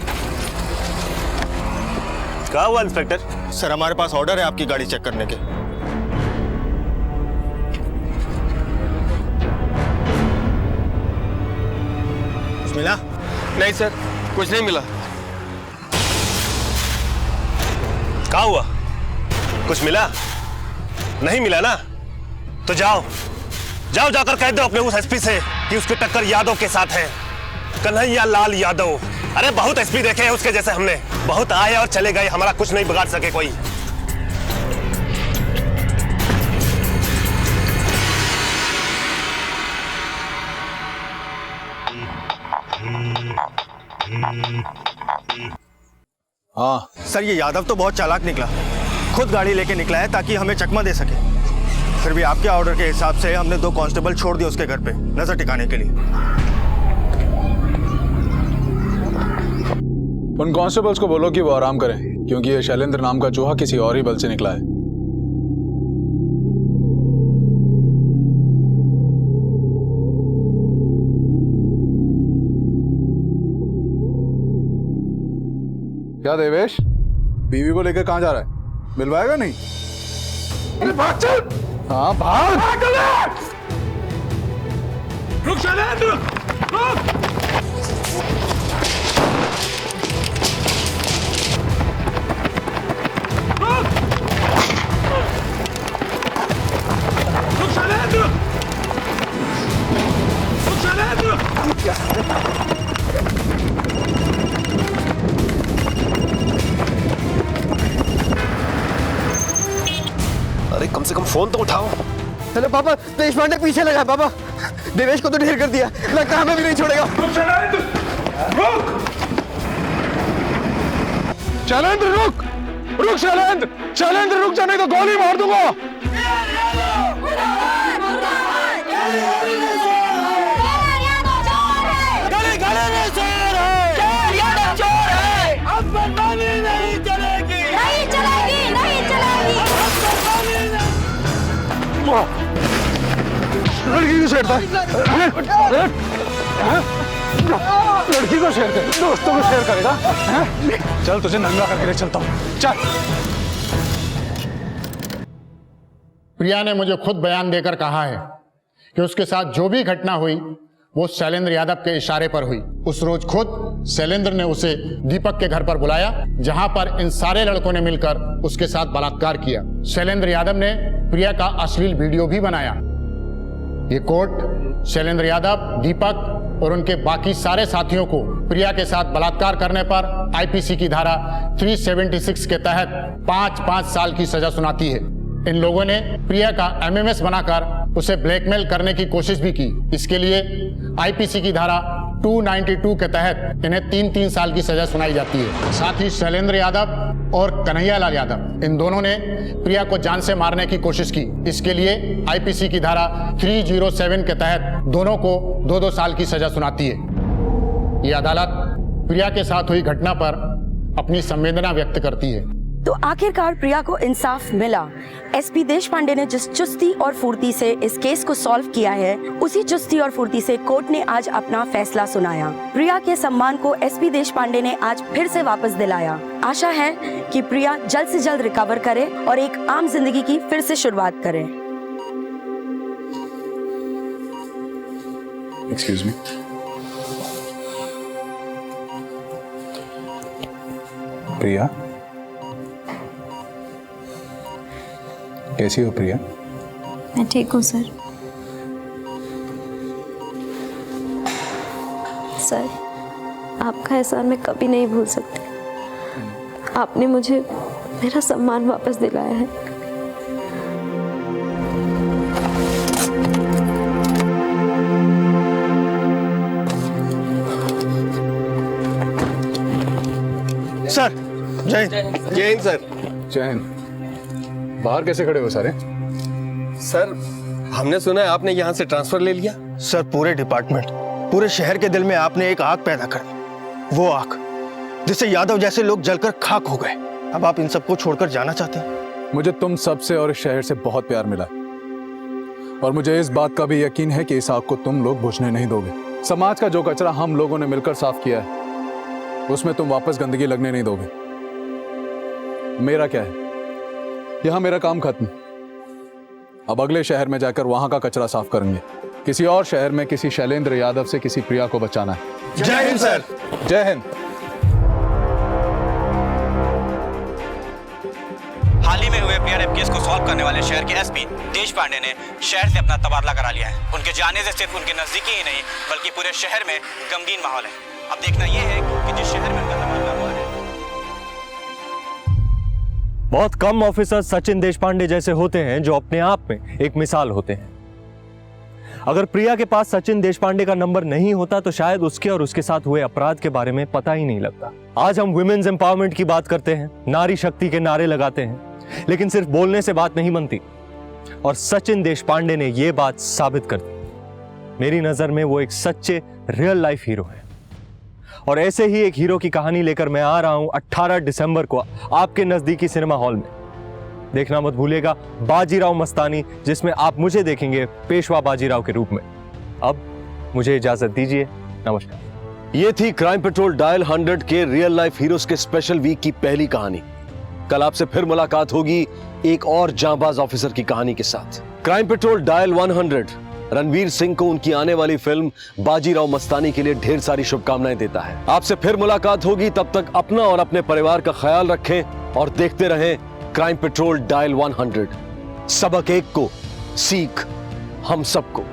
क्या हुआ इंस्पेक्टर? सर, हमारे पास ऑर्डर है आपकी गाड़ी चेक करने के। कुछ मिला? नहीं सर, कुछ नहीं मिला। क्या हुआ? कुछ मिला? नहीं मिला ना? तो जाओ जाकर कह दो अपने उस एसपी से कि उसकी टक्कर यादव के साथ है, कन्हैया लाल यादव। अरे बहुत एसपी देखे हैं उसके जैसे हमने, बहुत आए और चले गए, हमारा कुछ नहीं बिगाड़ सके कोई। हाँ सर, ये यादव तो बहुत चालाक निकला, खुद गाड़ी लेके निकला है ताकि हमें चकमा दे सके। फिर भी आपके ऑर्डर के हिसाब से हमने 2 कांस्टेबल छोड़ दिए उसके घर पे नजर टिकाने के लिए। उन कांस्टेबल्स को बोलो कि वो आराम करें, क्योंकि ये शैलेंद्र नाम का चूहा किसी और ही बल से निकला है। क्या देवेश, बीवी को लेकर कहां जा रहा है? मिलवाएगा नहीं? अरे भाग चल। हाँ भाग। रुक शैलेंद्र, रुक। अरे कम से कम फोन तो उठाओ। हेलो पापा, देश पांडे पीछे लगा है पापा। देवेश को तो ढेर कर दिया, लगता है हमें भी नहीं छोड़ेगा। शैलेंद्र रुक, रुक शैलेंद्र, शैलेंद्र रुक जा, नहीं तो गोली मार दूंगा। लड़की को छेड़ता है, लड़की को शेयर कर, दोस्तों को शेयर करेगा। चल तुझे नंगा करके ले चलता हूँ, चल। प्रिया ने मुझे खुद बयान देकर कहा है कि उसके साथ जो भी घटना हुई वो शैलेंद्र यादव के इशारे पर हुई। उस रोज खुद शैलेंद्र ने उसे दीपक के घर पर बुलाया, जहां पर इन सारे लड़कों ने मिलकर उसके साथ बलात्कार किया। शैलेंद्र यादव ने प्रिया का अश्लील वीडियो भी बनाया। ये कोर्ट शैलेंद्र यादव, दीपक और उनके बाकी सारे साथियों को प्रिया के साथ बलात्कार करने पर आईपीसी की धारा 376 के तहत 5-5 साल की सजा सुनाती है। इन लोगों ने प्रिया का एमएमएस बनाकर उसे ब्लैकमेल करने की कोशिश भी की। इसके लिए आईपीसी की धारा 292 के तहत इन्हें 3-3 साल की सजा सुनाई जाती है। साथ ही शैलेंद्र यादव और कन्हैया लाल यादव, इन दोनों ने प्रिया को जान से मारने की कोशिश की। इसके लिए आईपीसी की धारा 307 के तहत दोनों को 2-2 साल की सजा सुनाती है। ये अदालत प्रिया के साथ हुई घटना पर अपनी संवेदना व्यक्त करती है। तो आखिरकार प्रिया को इंसाफ मिला। एसपी देश पांडे ने जिस चुस्ती और फुर्ती से इस केस को सॉल्व किया है, उसी चुस्ती और फुर्ती से कोर्ट ने आज अपना फैसला सुनाया। प्रिया के सम्मान को एसपी देश पांडे ने आज फिर से वापस दिलाया। आशा है कि प्रिया जल्द से जल्द रिकवर करे और एक आम जिंदगी की फिर से शुरुआत करे। Excuse me. प्रिया, कैसी हो प्रिया? मैं ठीक हूँ सर। सर, आपका एहसान मैं कभी नहीं भूल सकती। आपने मुझे मेरा सम्मान वापस दिलाया है। सर जय हिंद सर। जय हिंद। बाहर कैसे खड़े हो सारे? सर हमने सुना है आपने यहाँ से ट्रांसफर ले लिया। सर पूरे डिपार्टमेंट, पूरे शहर के दिल में आपने एक आग पैदा कर दी, वो आग जिससे यादव जैसे लोग जलकर खाक हो गए। अब आप इन सबको छोड़कर जाना चाहते हैं? मुझे तुम सबसे और इस शहर से बहुत प्यार मिला और मुझे इस बात का भी यकीन है कि इस आग को तुम लोग बुझने नहीं दोगे। समाज का जो कचरा हम लोगों ने मिलकर साफ किया है उसमें तुम वापस गंदगी लगने नहीं दोगे। मेरा क्या है, यहां मेरा काम खत्म। अब अगले शहर में जाकर वहां का कचरा साफ करेंगे। किसी और शहर में किसी शैलेंद्र यादव से किसी प्रिया को बचाना है। जय हिंद सर। जय हिंद। हाल ही में हुए प्रिया रेप केस को सॉल्व करने वाले शहर के एसपी देश पांडे ने शहर से अपना तबादला करा लिया है। उनके जाने से सिर्फ उनके नजदीकी ही नहीं बल्कि पूरे शहर में गमगीन माहौल है। अब देखना यह है कि जिस शहर में उनका तबादला हुआ है। बहुत कम ऑफिसर सचिन देशपांडे जैसे होते हैं जो अपने आप में एक मिसाल होते हैं। अगर प्रिया के पास सचिन देशपांडे का नंबर नहीं होता तो शायद उसके और उसके साथ हुए अपराध के बारे में पता ही नहीं लगता। आज हम वुमेन्स एम्पावरमेंट की बात करते हैं, नारी शक्ति के नारे लगाते हैं, लेकिन सिर्फ बोलने से बात नहीं बनती और सचिन देशपांडे ने यह बात साबित कर दी। मेरी नजर में वो एक सच्चे रियल लाइफ हीरो है और ऐसे ही एक हीरो की कहानी लेकर मैं आ रहा हूं 18 दिसंबर को आपके नजदीकी सिनेमा हॉल में। देखना मत भूलिएगा बाजीराव मस्तानी, जिसमें आप मुझे देखेंगे पेशवा बाजीराव के रूप में। अब मुझे इजाजत दीजिए, नमस्कार। ये थी क्राइम पेट्रोल डायल 100 के रियल लाइफ हीरोज के स्पेशल वीक की पहली कहानी। कल आपसे फिर मुलाकात होगी एक और जांबाज ऑफिसर की कहानी के साथ। Crime patrol dial 100 Ranveer Singh को उनकी आने वाली फिल्म बाजीराव मस्तानी के लिए ढेर सारी शुभकामनाएं देता है। आपसे फिर मुलाकात होगी, तब तक अपना और अपने परिवार का ख्याल रखें और देखते रहें क्राइम पेट्रोल डायल 100। सबक एक को, सीख हम सबको।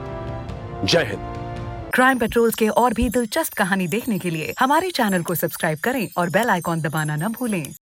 जय हिंद। क्राइम पेट्रोल के और भी दिलचस्प कहानी देखने के लिए हमारे चैनल को सब्सक्राइब करें और बेल आइकॉन दबाना न भूलें।